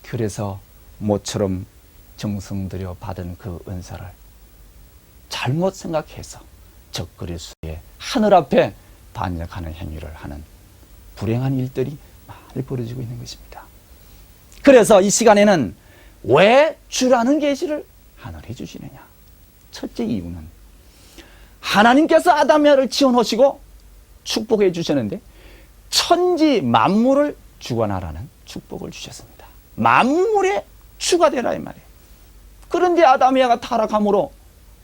그래서 모처럼 정성 들여 받은 그 은사를 잘못 생각해서 적그리스도의 하늘 앞에 반역하는 행위를 하는 불행한 일들이 많이 벌어지고 있는 것입니다. 그래서 이 시간에는 왜 주라는 계시를 하늘에 주시느냐? 첫째 이유는 하나님께서 아담 혜와를 지어놓으시고 축복해 주셨는데 천지 만물을 주관하라는 축복을 주셨습니다. 만물의 주가 되라 이 말이에요. 그런데 아담 혜와가 타락함으로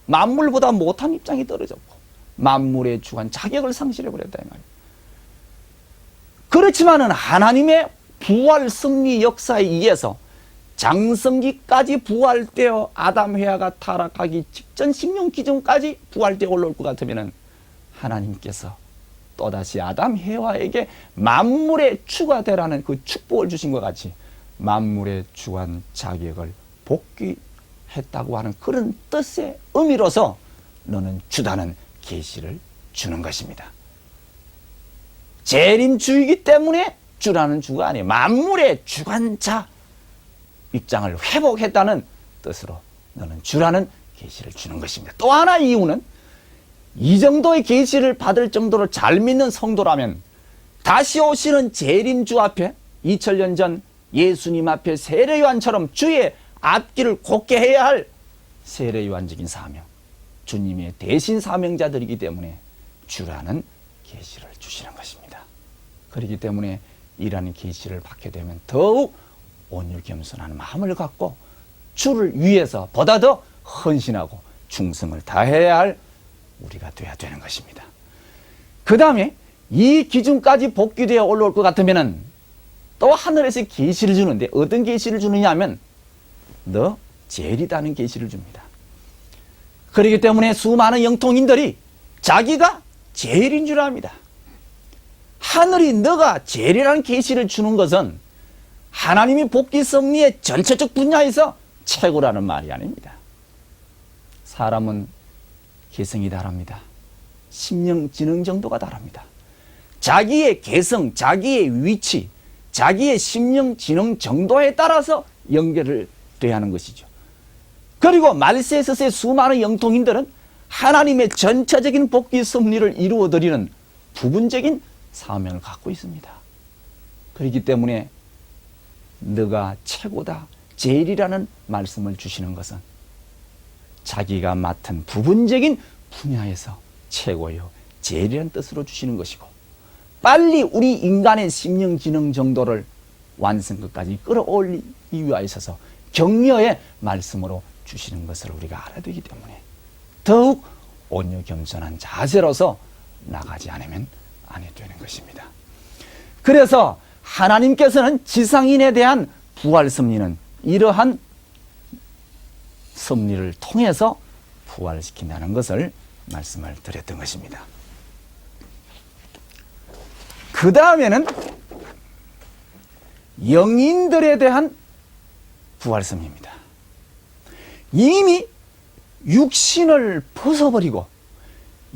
만물보다 못한 입장이 떨어졌고 만물의 주관 자격을 상실해버렸다 이 말이에요. 그렇지만은 하나님의 부활 섭리 역사에 의해서 장성기까지 부활되어 아담 혜와가 타락하기 직전 식량 기준까지 부활되어 올라올 것 같으면은 하나님께서 또다시 아담 혜와에게 만물의 주가 되라는 그 축복을 주신 것 같이 만물의 주관 자격을 복귀했다고 하는 그런 뜻의 의미로서 너는 주다는 계시를 주는 것입니다. 재림주이기 때문에 주라는 주가 아니에요. 만물의 주관자 입장을 회복했다는 뜻으로 너는 주라는 계시를 주는 것입니다. 또 하나 이유는 이 정도의 계시를 받을 정도로 잘 믿는 성도라면 다시 오시는 재림주 앞에 2000년 전 예수님 앞에 세례요한처럼 주의 앞길을 곱게 해야 할 세례요한적인 사명, 주님의 대신 사명자들이기 때문에 주라는 계시를 주시는 것입니다. 그렇기 때문에 이라는 계시를 받게 되면 더욱 온유 겸손한 마음을 갖고 주를 위해서 보다 더 헌신하고 충성을 다해야 할 우리가 되어야 되는 것입니다. 그 다음에 이 기준까지 복귀되어 올라올 것 같으면 또 하늘에서 계시를 주는데 어떤 계시를 주느냐 하면 너 젤이다는 계시를 줍니다. 그렇기 때문에 수많은 영통인들이 자기가 젤인 줄 압니다. 하늘이 너가 젤이라는 계시를 주는 것은 하나님이 복귀 섭리의 전체적 분야에서 최고라는 말이 아닙니다. 사람은 개성이 다릅니다. 심령 지능 정도가 다릅니다. 자기의 개성, 자기의 위치, 자기의 심령 지능 정도에 따라서 연결을 돼야 하는 것이죠. 그리고 말세에서의 수많은 영통인들은 하나님의 전체적인 복귀 섭리를 이루어드리는 부분적인 사명을 갖고 있습니다. 그렇기 때문에 너가 최고다, 제일이라는 말씀을 주시는 것은 자기가 맡은 부분적인 분야에서 최고요, 제일이라는 뜻으로 주시는 것이고 빨리 우리 인간의 심령지능 정도를 완성까지 끌어올리기 위하여 있어서 격려의 말씀으로 주시는 것을 우리가 알아야 되기 때문에 더욱 온유 겸손한 자세로서 나가지 않으면 안 되는 것입니다. 그래서 하나님께서는 지상인에 대한 부활 섭리는 이러한 섭리를 통해서 부활시킨다는 것을 말씀을 드렸던 것입니다. 그 다음에는 영인들에 대한 부활 섭리입니다. 이미 육신을 벗어버리고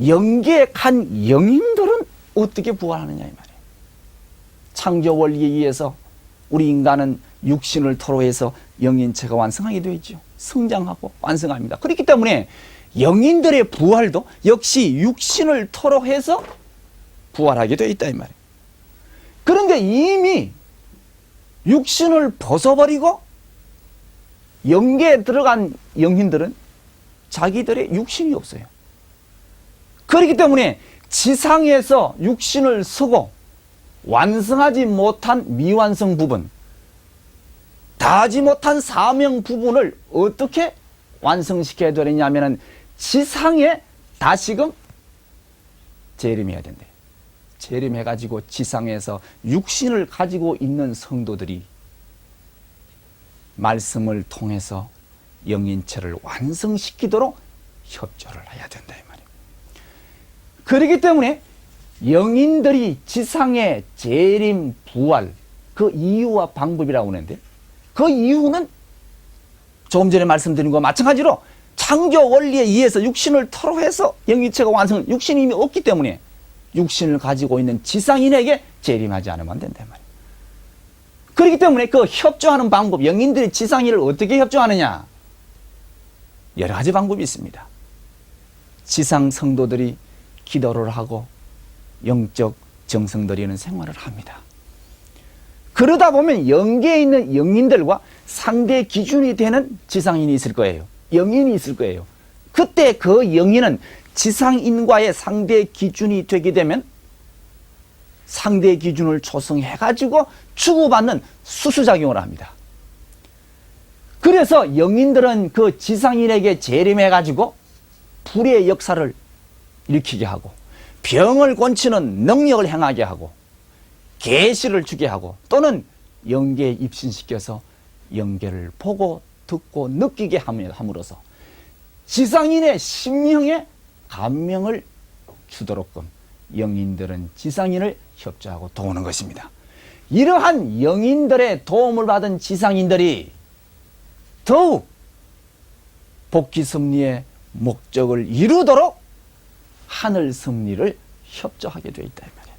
영계에 간 영인들은 어떻게 부활하느냐 이 말이에요. 창조 원리에 의해서 우리 인간은 육신을 토로해서 영인체가 완성하게 되어 있죠. 성장하고 완성합니다. 그렇기 때문에 영인들의 부활도 역시 육신을 토로해서 부활하게 되어 있다 이 말이에요. 그런데 이미 육신을 벗어버리고 영계에 들어간 영인들은 자기들의 육신이 없어요. 그렇기 때문에 지상에서 육신을 쓰고 완성하지 못한 미완성 부분, 다하지 못한 사명 부분을 어떻게 완성시켜야 되느냐면 지상에 다시금 재림해야 된대. 재림해가지고 지상에서 육신을 가지고 있는 성도들이 말씀을 통해서 영인체를 완성시키도록 협조를 해야 된다 이 말이에요. 그렇기 때문에 영인들이 지상의 재림 부활 그 이유와 방법이라고 하는데 그 이유는 조금 전에 말씀드린 것과 마찬가지로 창조 원리에 의해서 육신을 토로해서 영인체가 완성, 육신이 이미 없기 때문에 육신을 가지고 있는 지상인에게 재림하지 않으면 안 된다 말이에요. 그렇기 때문에 그 협조하는 방법, 영인들이 지상인을 어떻게 협조하느냐? 여러 가지 방법이 있습니다. 지상 성도들이 기도를 하고 영적 정성 들이는 생활을 합니다. 그러다 보면 영계에 있는 영인들과 상대 기준이 되는 지상인이 있을 거예요. 영인이 있을 거예요. 그때 그 영인은 지상인과의 상대 기준이 되게 되면 상대 기준을 조성해가지고 주고받는 수수작용을 합니다. 그래서 영인들은 그 지상인에게 재림해가지고 불의 역사를 일으키게 하고 병을 고치는 능력을 행하게 하고 계시를 주게 하고 또는 영계에 입신시켜서 영계를 보고 듣고 느끼게 함으로써 지상인의 심령에 감명을 주도록끔 영인들은 지상인을 협조하고 도우는 것입니다. 이러한 영인들의 도움을 받은 지상인들이 더욱 복귀 섭리의 목적을 이루도록 하늘 섭리를 협조하게 되어 있다 이 말이에요.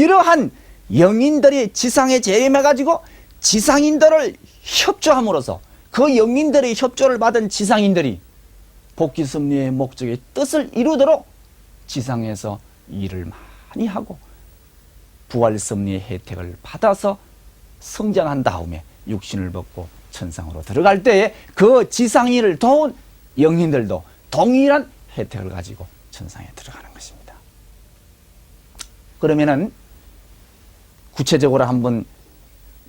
이러한 영인들이 지상에 재림해가지고 지상인들을 협조함으로써 그 영인들의 협조를 받은 지상인들이 복귀 섭리의 목적의 뜻을 이루도록 지상에서 일을 많이 하고 부활 섭리의 혜택을 받아서 성장한 다음에 육신을 벗고 천상으로 들어갈 때에 그 지상인을 도운 영인들도 동일한 혜택을 가지고 천상에 들어가는 것입니다. 그러면은 구체적으로 한번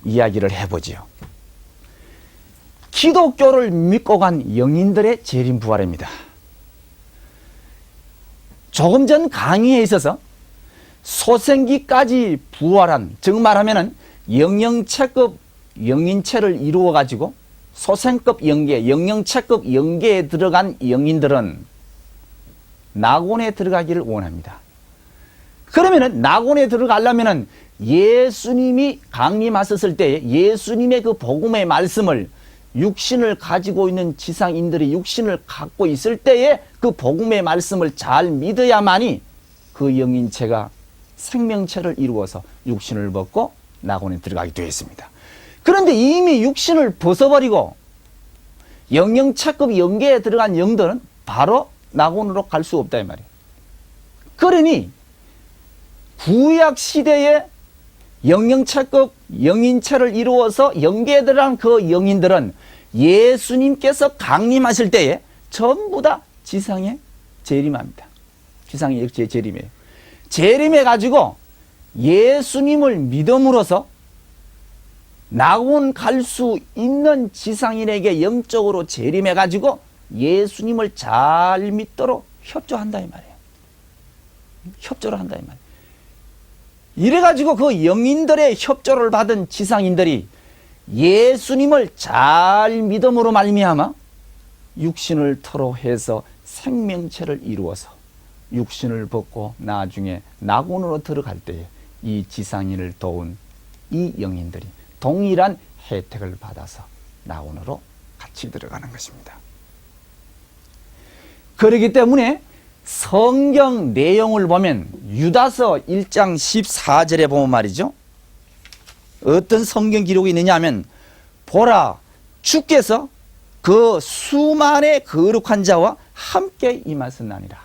이야기를 해보지요. 기독교를 믿고 간 영인들의 재림 부활입니다. 조금 전 강의에 있어서 소생기까지 부활한, 즉 말하면은 영영체급 영인체를 이루어 가지고 소생급 영계, 영영체급 영계에 들어간 영인들은 낙원에 들어가기를 원합니다. 그러면은 낙원에 들어가려면은 예수님이 강림하셨을 때 예수님의 그 복음의 말씀을 육신을 가지고 있는 지상인들이 육신을 갖고 있을 때에 그 복음의 말씀을 잘 믿어야만이 그 영인체가 생명체를 이루어서 육신을 벗고 낙원에 들어가게 되어 있습니다. 그런데 이미 육신을 벗어버리고 영영체급 영계에 들어간 영들은 바로 낙원으로 갈 수 없다 이 말이에요. 그러니 구약 시대에 영영체급 영인체를 이루어서 영계에 들어간 그 영인들은 예수님께서 강림하실 때에 전부 다 지상에 재림합니다. 지상에 역시 재림해요. 재림해가지고 예수님을 믿음으로써 낙원 갈 수 있는 지상인에게 영적으로 재림해가지고 예수님을 잘 믿도록 협조한다 이 말이에요. 협조를 한다 이 말이에요. 이래가지고 그 영인들의 협조를 받은 지상인들이 예수님을 잘 믿음으로 말미암아 육신을 토로해서 생명체를 이루어서 육신을 벗고 나중에 낙원으로 들어갈 때에 이 지상인을 도운 이 영인들이 동일한 혜택을 받아서 낙원으로 같이 들어가는 것입니다. 그렇기 때문에 성경 내용을 보면 유다서 1장 14절에 보면 말이죠. 어떤 성경 기록이 있느냐 하면 보라 주께서 그 수만의 거룩한 자와 함께 임하셨나니라.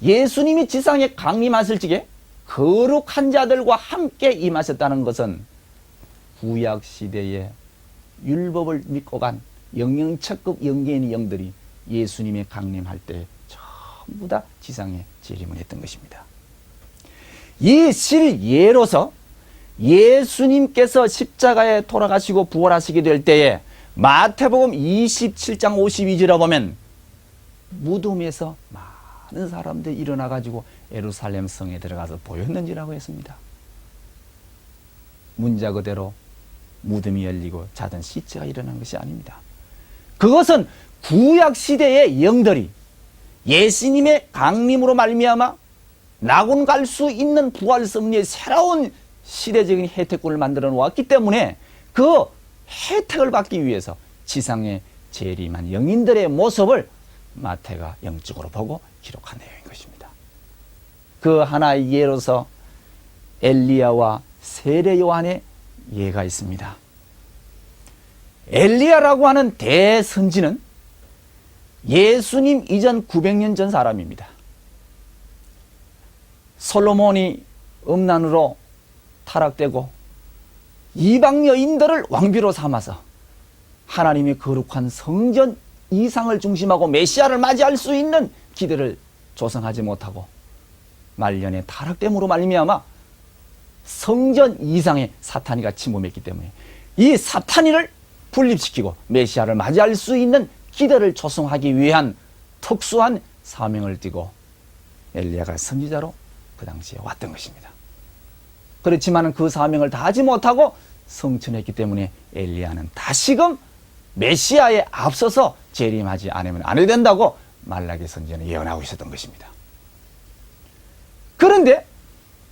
예수님이 지상에 강림하실 적에 거룩한 자들과 함께 임하셨다는 것은 구약 시대에 율법을 믿고 간 영영체급 영계인 영들이 예수님의 강림할 때 전부 다 지상에 재림을 했던 것입니다. 이 실예로서 예수님께서 십자가에 돌아가시고 부활하시게 될 때에 마태복음 27장 52절에 보면 무덤에서 많은 사람들이 일어나 가지고 예루살렘 성에 들어가서 보였는지라고 했습니다. 문자 그대로 무덤이 열리고 자던 시체가 일어난 것이 아닙니다. 그것은 구약 시대의 영들이 예수님의 강림으로 말미암아 낙원 갈 수 있는 부활 섭리의 새로운 시대적인 혜택권을 만들어 놓았기 때문에 그 혜택을 받기 위해서 지상에 재림한 영인들의 모습을 마태가 영적으로 보고 기록한 내용인 것입니다. 그 하나의 예로서 엘리야와 세례 요한의 예가 있습니다. 엘리야라고 하는 대선지는 예수님 이전 900년 전 사람입니다. 솔로몬이 음란으로 타락되고 이방 여인들을 왕비로 삼아서 하나님의 거룩한 성전 이상을 중심하고 메시아를 맞이할 수 있는 기대를 조성하지 못하고 말년에 타락됨으로 말미암아 성전 이상에 사탄이가 침범했기 때문에 이 사탄이를 분립시키고 메시아를 맞이할 수 있는 기대를 조성하기 위한 특수한 사명을 띠고 엘리야가 선지자로 그 당시에 왔던 것입니다. 그렇지만 그 사명을 다하지 못하고 성천했기 때문에 엘리야는 다시금 메시아에 앞서서 재림하지 않으면 안 해야 된다고 말라기 선지자는 예언하고 있었던 것입니다. 그런데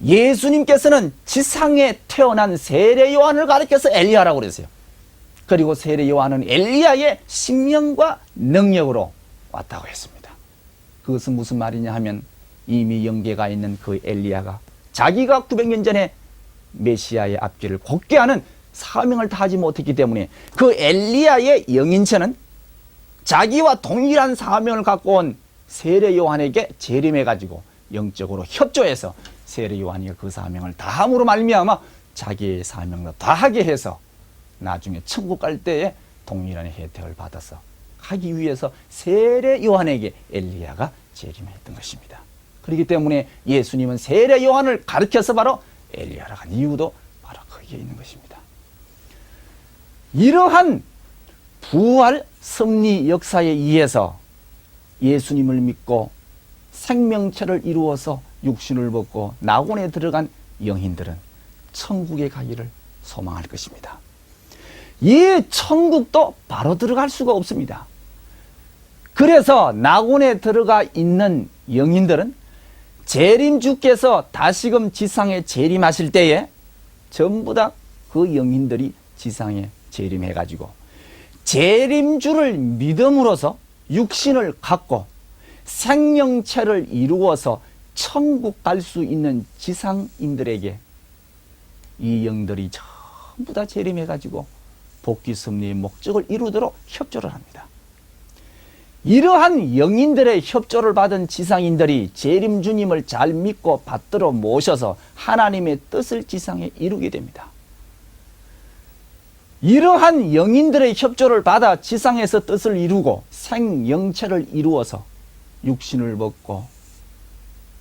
예수님께서는 지상에 태어난 세례 요한을 가리켜서 엘리야라고 그랬어요. 그리고 세례 요한은 엘리야의 신명과 능력으로 왔다고 했습니다. 그것은 무슨 말이냐 하면 이미 영계가 있는 그 엘리야가 자기가 900년 전에 메시아의 앞길을 걷게 하는 사명을 다하지 못했기 때문에 그 엘리야의 영인체는 자기와 동일한 사명을 갖고 온 세례 요한에게 재림해가지고 영적으로 협조해서 세례 요한이 그 사명을 다함으로 말미암아 자기의 사명을 다하게 해서 나중에 천국 갈 때에 동일한 혜택을 받아서 하기 위해서 세례 요한에게 엘리야가 재림했던 것입니다. 그렇기 때문에 예수님은 세례 요한을 가르쳐서 바로 엘리야라고 한 이유도 바로 거기에 있는 것입니다. 이러한 부활 섭리 역사에 의해서 예수님을 믿고 생명체를 이루어서 육신을 벗고 낙원에 들어간 영인들은 천국에 가기를 소망할 것입니다. 이 천국도 바로 들어갈 수가 없습니다. 그래서 낙원에 들어가 있는 영인들은 재림주께서 다시금 지상에 재림하실 때에 전부 다 그 영인들이 지상에 재림해가지고 재림주를 믿음으로써 육신을 갖고 생명체를 이루어서 천국 갈 수 있는 지상인들에게 이 영들이 전부 다 재림해가지고 복귀 섭리의 목적을 이루도록 협조를 합니다. 이러한 영인들의 협조를 받은 지상인들이 재림주님을 잘 믿고 받들어 모셔서 하나님의 뜻을 지상에 이루게 됩니다. 이러한 영인들의 협조를 받아 지상에서 뜻을 이루고 생영체를 이루어서 육신을 벗고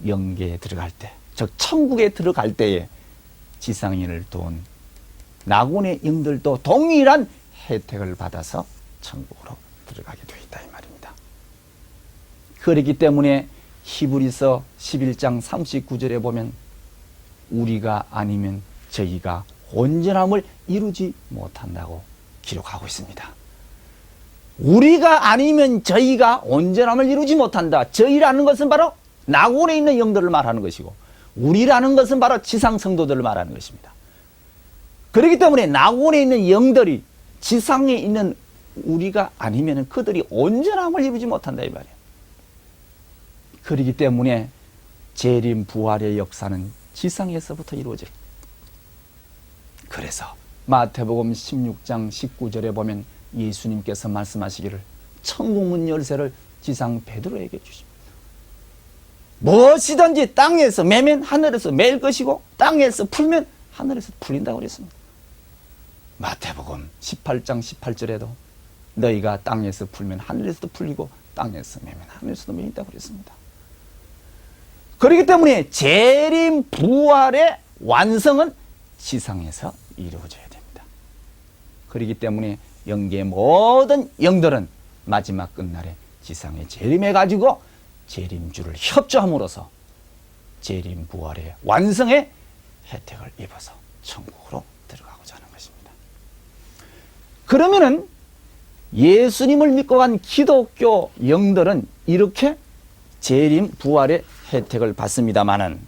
영계에 들어갈 때, 즉 천국에 들어갈 때에 지상인을 도운 낙원의 영들도 동일한 혜택을 받아서 천국으로 들어가게 되어 있다 이 말입니다. 그렇기 때문에 히브리서 11장 39절에 보면 우리가 아니면 저희가 온전함을 이루지 못한다고 기록하고 있습니다. 우리가 아니면 저희가 온전함을 이루지 못한다. 저희라는 것은 바로 낙원에 있는 영들을 말하는 것이고 우리라는 것은 바로 지상 성도들을 말하는 것입니다. 그렇기 때문에 낙원에 있는 영들이 지상에 있는 우리가 아니면 그들이 온전함을 이루지 못한다 이 말이에요. 그렇기 때문에 재림 부활의 역사는 지상에서부터 이루어져요. 그래서 마태복음 16장 19절에 보면 예수님께서 말씀하시기를 천국문 열쇠를 지상 베드로에게 주십니다. 무엇이든지 땅에서 매면 하늘에서 매일 것이고 땅에서 풀면 하늘에서 풀린다고 그랬습니다. 마태복음 18장 18절에도 너희가 땅에서 풀면 하늘에서도 풀리고 땅에서 매면 하늘에서도 매인다고 그랬습니다. 그렇기 때문에 재림 부활의 완성은 지상에서 이루어져야 됩니다. 그렇기 때문에 영계의 모든 영들은 마지막 끝날에 지상에 재림해가지고 재림주를 협조함으로써 재림 부활의 완성의 혜택을 입어서 천국으로 들어가고자 하는 것입니다. 그러면은 예수님을 믿고 간 기독교 영들은 이렇게 재림 부활의 혜택을 받습니다마는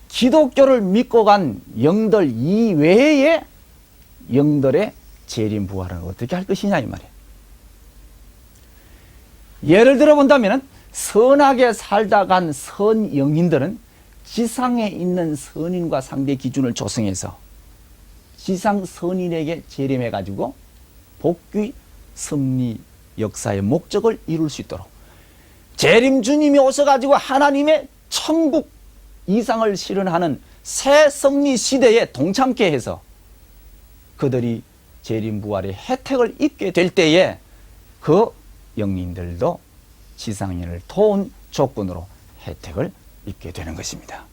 기독교를 믿고 간 영들 이외의 영들의 재림 부활은 어떻게 할 것이냐 이 말이에요. 예를 들어 본다면 선하게 살다 간 선 영인들은 지상에 있는 선인과 상대 기준을 조성해서 지상 선인에게 재림해가지고 복귀 섭리 역사의 목적을 이룰 수 있도록 재림 주님이 오셔가지고 하나님의 천국 이상을 실현하는 새 섭리 시대에 동참케 해서 그들이 재림 부활의 혜택을 입게 될 때에 그 영린들도 지상인을 도운 조건으로 혜택을 입게 되는 것입니다.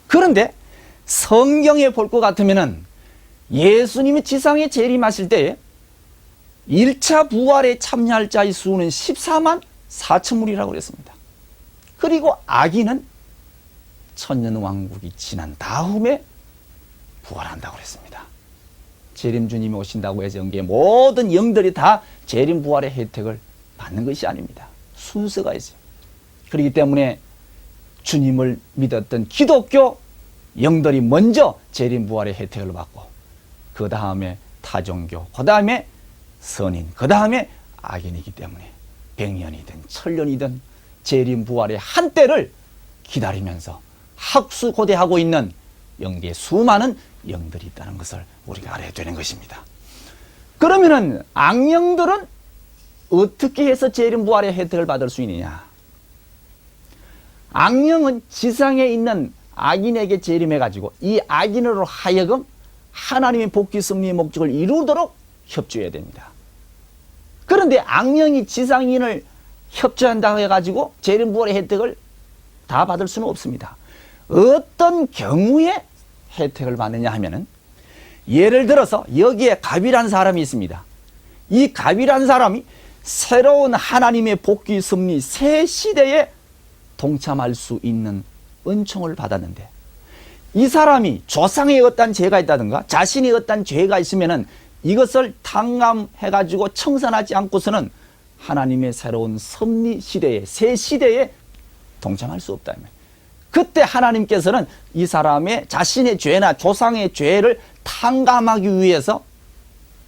그런데 성경에 볼 것 같으면은 예수님이 지상에 재림하실 때에 1차 부활에 참여할 자의 수는 14만 4천물이라고 그랬습니다. 그리고 아기는 천년왕국이 지난 다음에 부활한다고 그랬습니다. 재림 주님이 오신다고 해서 영계의 모든 영들이 다 재림 부활의 혜택을 받는 것이 아닙니다. 순서가 있어요. 그렇기 때문에 주님을 믿었던 기독교 영들이 먼저 재림 부활의 혜택을 받고 그 다음에 타종교, 그 다음에 선인, 그 다음에 악인이기 때문에 100년이든 1000년이든 재림 부활의 한때를 기다리면서 학수고대하고 있는 영계의 수많은 영들이 있다는 것을 우리가 알아야 되는 것입니다. 그러면은 악령들은 어떻게 해서 재림 부활의 혜택을 받을 수 있느냐? 악령은 지상에 있는 악인에게 재림해가지고 이 악인으로 하여금 하나님의 복귀 섭리의 목적을 이루도록 협조해야 됩니다. 그런데 악령이 지상인을 협조한다고 해가지고 재림 부활의 혜택을 다 받을 수는 없습니다. 어떤 경우에 혜택을 받느냐 하면은 예를 들어서 여기에 갑이라는 사람이 있습니다. 이 갑이라는 사람이 새로운 하나님의 복귀 섭리 새 시대에 동참할 수 있는 은총을 받았는데 이 사람이 조상의 어떤 죄가 있다든가 자신의 어떤 죄가 있으면은 이것을 탕감해가지고 청산하지 않고서는 하나님의 새로운 섭리 시대에 새 시대에 동참할 수 없다면 그때 하나님께서는 이 사람의 자신의 죄나 조상의 죄를 탕감하기 위해서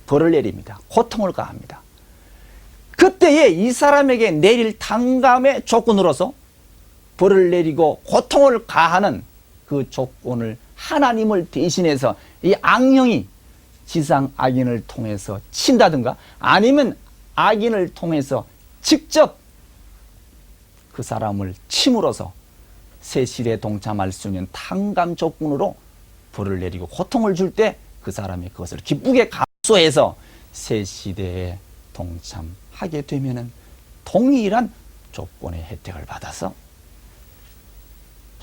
벌을 내립니다. 고통을 가합니다. 그때에 이 사람에게 내릴 탕감의 조건으로서 벌을 내리고 고통을 가하는 그 조건을 하나님을 대신해서 이 악령이 지상 악인을 통해서 친다든가 아니면 악인을 통해서 직접 그 사람을 침으로써 새 시대에 동참할 수 있는 탕감 조건으로 벌을 내리고 고통을 줄 때 그 사람이 그것을 기쁘게 감수해서 새 시대에 동참하게 되면은 동일한 조건의 혜택을 받아서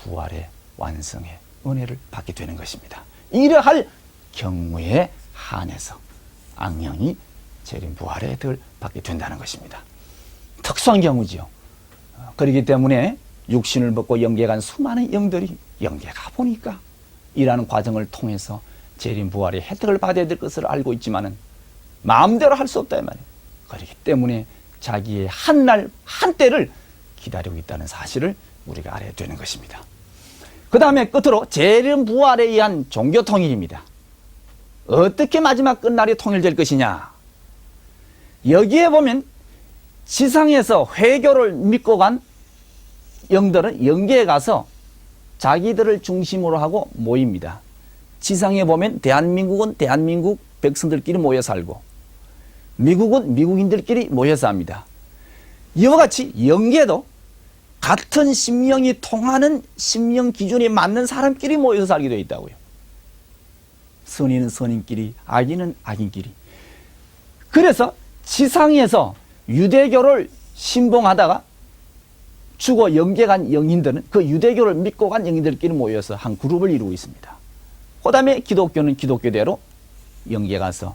부활의 완성의 은혜를 받게 되는 것입니다. 이러할 경우에 한해서 악령이 재림 부활의 혜택을 받게 된다는 것입니다. 특수한 경우지요. 그렇기 때문에 육신을 벗고 영계에 간 수많은 영들이 영계에 가보니까 이라는 과정을 통해서 재림 부활의 혜택을 받아야 될 것을 알고 있지만은 마음대로 할 수 없다 이 말이에요. 그렇기 때문에 자기의 한날 한때를 기다리고 있다는 사실을 우리가 알아야 되는 것입니다. 그 다음에 끝으로 재림 부활에 의한 종교 통일입니다. 어떻게 마지막 끝날이 통일될 것이냐? 여기에 보면 지상에서 회교를 믿고 간 영들은 영계에 가서 자기들을 중심으로 하고 모입니다. 지상에 보면 대한민국은 대한민국 백성들끼리 모여 살고 미국은 미국인들끼리 모여서 합니다. 이와 같이 영계도 같은 심령이 통하는 심령 기준에 맞는 사람끼리 모여서 살게 되어 있다고요. 선인은 선인끼리, 악인은 악인끼리. 그래서 지상에서 유대교를 신봉하다가 죽어 영계 간 영인들은 그 유대교를 믿고 간 영인들끼리 모여서 한 그룹을 이루고 있습니다. 그 다음에 기독교는 기독교대로 영계 가서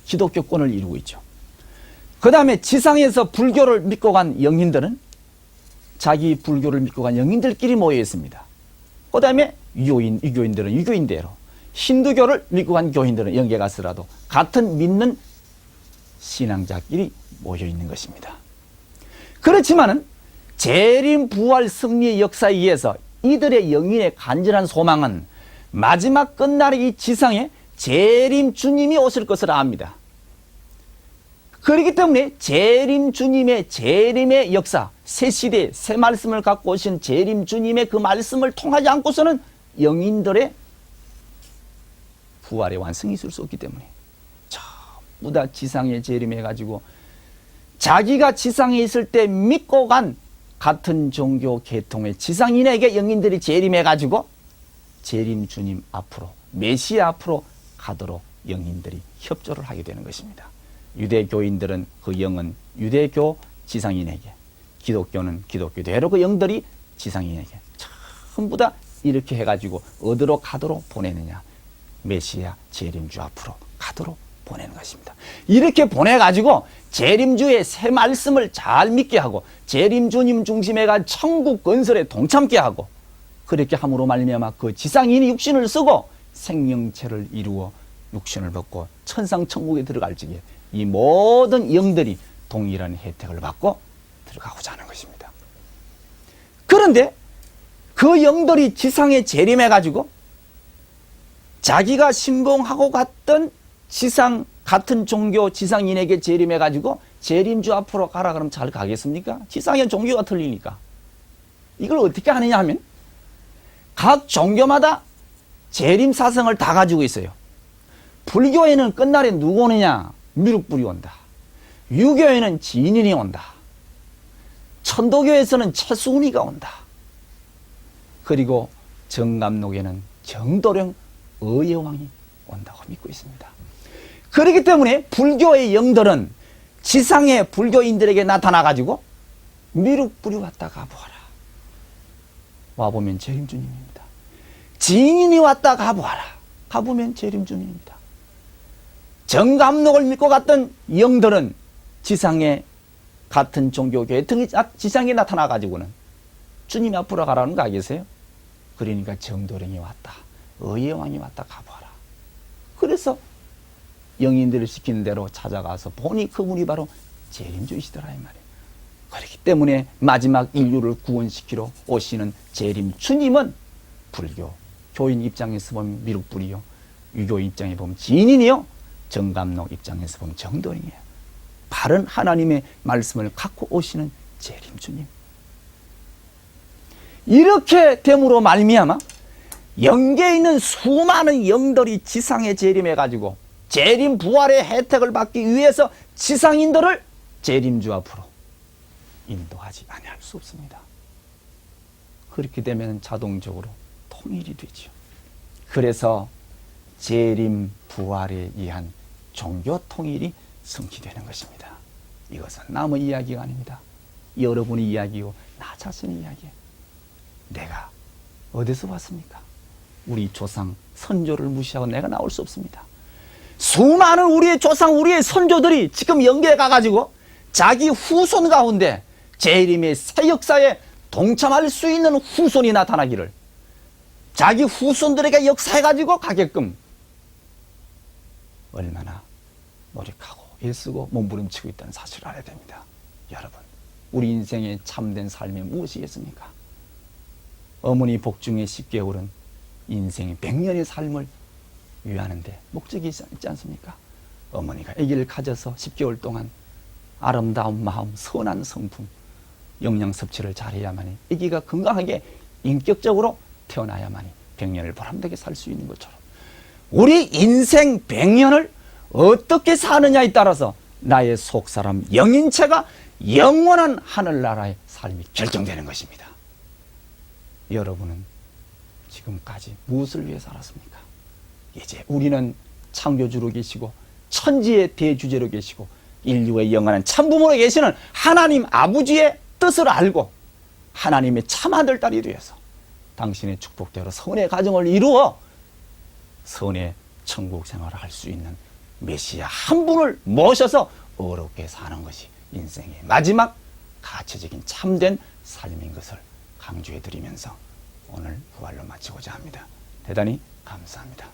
기독교권을 이루고 있죠. 그 다음에 지상에서 불교를 믿고 간 영인들은 자기 불교를 믿고 간 영인들끼리 모여 있습니다. 그 다음에 유교인들은 유교인대로, 힌두교를 믿고 간 교인들은 영계 가서라도 같은 믿는 신앙자끼리 모여 있는 것입니다. 그렇지만은 재림 부활 승리의 역사에 의해서 이들의 영인의 간절한 소망은 마지막 끝날의 이 지상에 재림 주님이 오실 것을 압니다. 그렇기 때문에 재림 주님의 재림의 역사, 새 시대 새 말씀을 갖고 오신 재림 주님의 그 말씀을 통하지 않고서는 영인들의 부활의 완성이 있을 수 없기 때문에 전부 다 지상에 재림해가지고 자기가 지상에 있을 때 믿고 간 같은 종교 계통의 지상인에게 영인들이 재림해가지고 재림 주님 앞으로 메시아 앞으로 가도록 영인들이 협조를 하게 되는 것입니다. 유대교인들은 그 영은 유대교 지상인에게, 기독교는 기독교대로 그 영들이 지상인에게 전부 다 이렇게 해가지고 어디로 가도록 보내느냐, 메시아 재림주 앞으로 가도록 보내는 것입니다. 이렇게 보내가지고 재림주의 새 말씀을 잘 믿게 하고 재림주님 중심에가 천국 건설에 동참케 하고, 그렇게 함으로 말미암아 그 지상인이 육신을 쓰고 생명체를 이루어 육신을 벗고 천상천국에 들어갈 적에 이 모든 영들이 동일한 혜택을 받고 들어가고자 하는 것입니다. 그런데 그 영들이 지상에 재림해가지고 자기가 신봉하고 갔던 지상 같은 종교 지상인에게 재림해가지고 재림주 앞으로 가라 그러면 잘 가겠습니까? 지상의 종교가 틀리니까. 이걸 어떻게 하느냐 하면 각 종교마다 재림 사성을 다 가지고 있어요. 불교에는 끝날에 누구 오느냐? 미륵불이 온다. 유교에는 진인이 온다. 천도교에서는 최수훈이가 온다. 그리고 정감록에는 정도령 의예왕이 온다고 믿고 있습니다. 그렇기 때문에 불교의 영들은 지상의 불교인들에게 나타나가지고 미륵불이 왔다 가보아라. 와보면 재림주님입니다. 진인이 왔다 가보아라. 가보면 재림주님입니다. 정감록을 믿고 갔던 영들은 지상의 같은 종교교회 등이 지상에 나타나가지고는 주님 앞으로 가라는 거 알겠어요? 그러니까 정도령이 왔다. 의예왕이 왔다 가보아라. 그래서 영인들을 시키는 대로 찾아가서 보니 그분이 바로 재림주이시더라 이 말이에요. 그렇기 때문에 마지막 인류를 구원시키러 오시는 재림 주님은 불교 교인 입장에서 보면 미륵불이요, 유교 입장에 보면 진인이요, 정감록 입장에서 보면 정도령이에요. 바른 하나님의 말씀을 갖고 오시는 재림 주님. 이렇게 됨으로 말미암아 영계에 있는 수많은 영들이 지상에 재림해가지고 재림 부활의 혜택을 받기 위해서 지상인들을 재림주 앞으로 인도하지 아니할 수 없습니다. 그렇게 되면 자동적으로 통일이 되죠. 그래서 재림 부활에 의한 종교 통일이 성취되는 것입니다. 이것은 남의 이야기가 아닙니다. 여러분의 이야기요, 나 자신의 이야기예요. 내가 어디서 왔습니까? 우리 조상 선조를 무시하고 내가 나올 수 없습니다. 수많은 우리의 조상, 우리의 선조들이 지금 영계에 가가지고 자기 후손 가운데 재림의 새 역사에 동참할 수 있는 후손이 나타나기를, 자기 후손들에게 역사해가지고 가게끔 얼마나 노력하고 일쓰고 몸부림치고 있다는 사실을 알아야 됩니다. 여러분, 우리 인생의 참된 삶이 무엇이겠습니까? 어머니 복중에 10개월은 인생의 100년의 삶을 위하는데 목적이 있지 않습니까? 어머니가 아기를 가져서 10개월 동안 아름다운 마음, 선한 성품, 영양 섭취를 잘해야만이 아기가 건강하게 인격적으로 태어나야만이 100년을 보람되게 살 수 있는 것처럼 우리 인생 100년을 어떻게 사느냐에 따라서 나의 속사람 영인체가 영원한 하늘나라의 삶이 결정되는 것입니다. 여러분은 지금까지 무엇을 위해 살았습니까? 이제 우리는 창조주로 계시고 천지의 대주제로 계시고 인류의 영원한 참부모로 계시는 하나님 아버지의 뜻을 알고 하나님의 참 아들 딸이 되어서 당신의 축복대로 선의 가정을 이루어 선의 천국 생활을 할 수 있는 메시아 한 분을 모셔서 어렵게 사는 것이 인생의 마지막 가치적인 참된 삶인 것을 강조해 드리면서 오늘 부활로 마치고자 합니다. 대단히 감사합니다.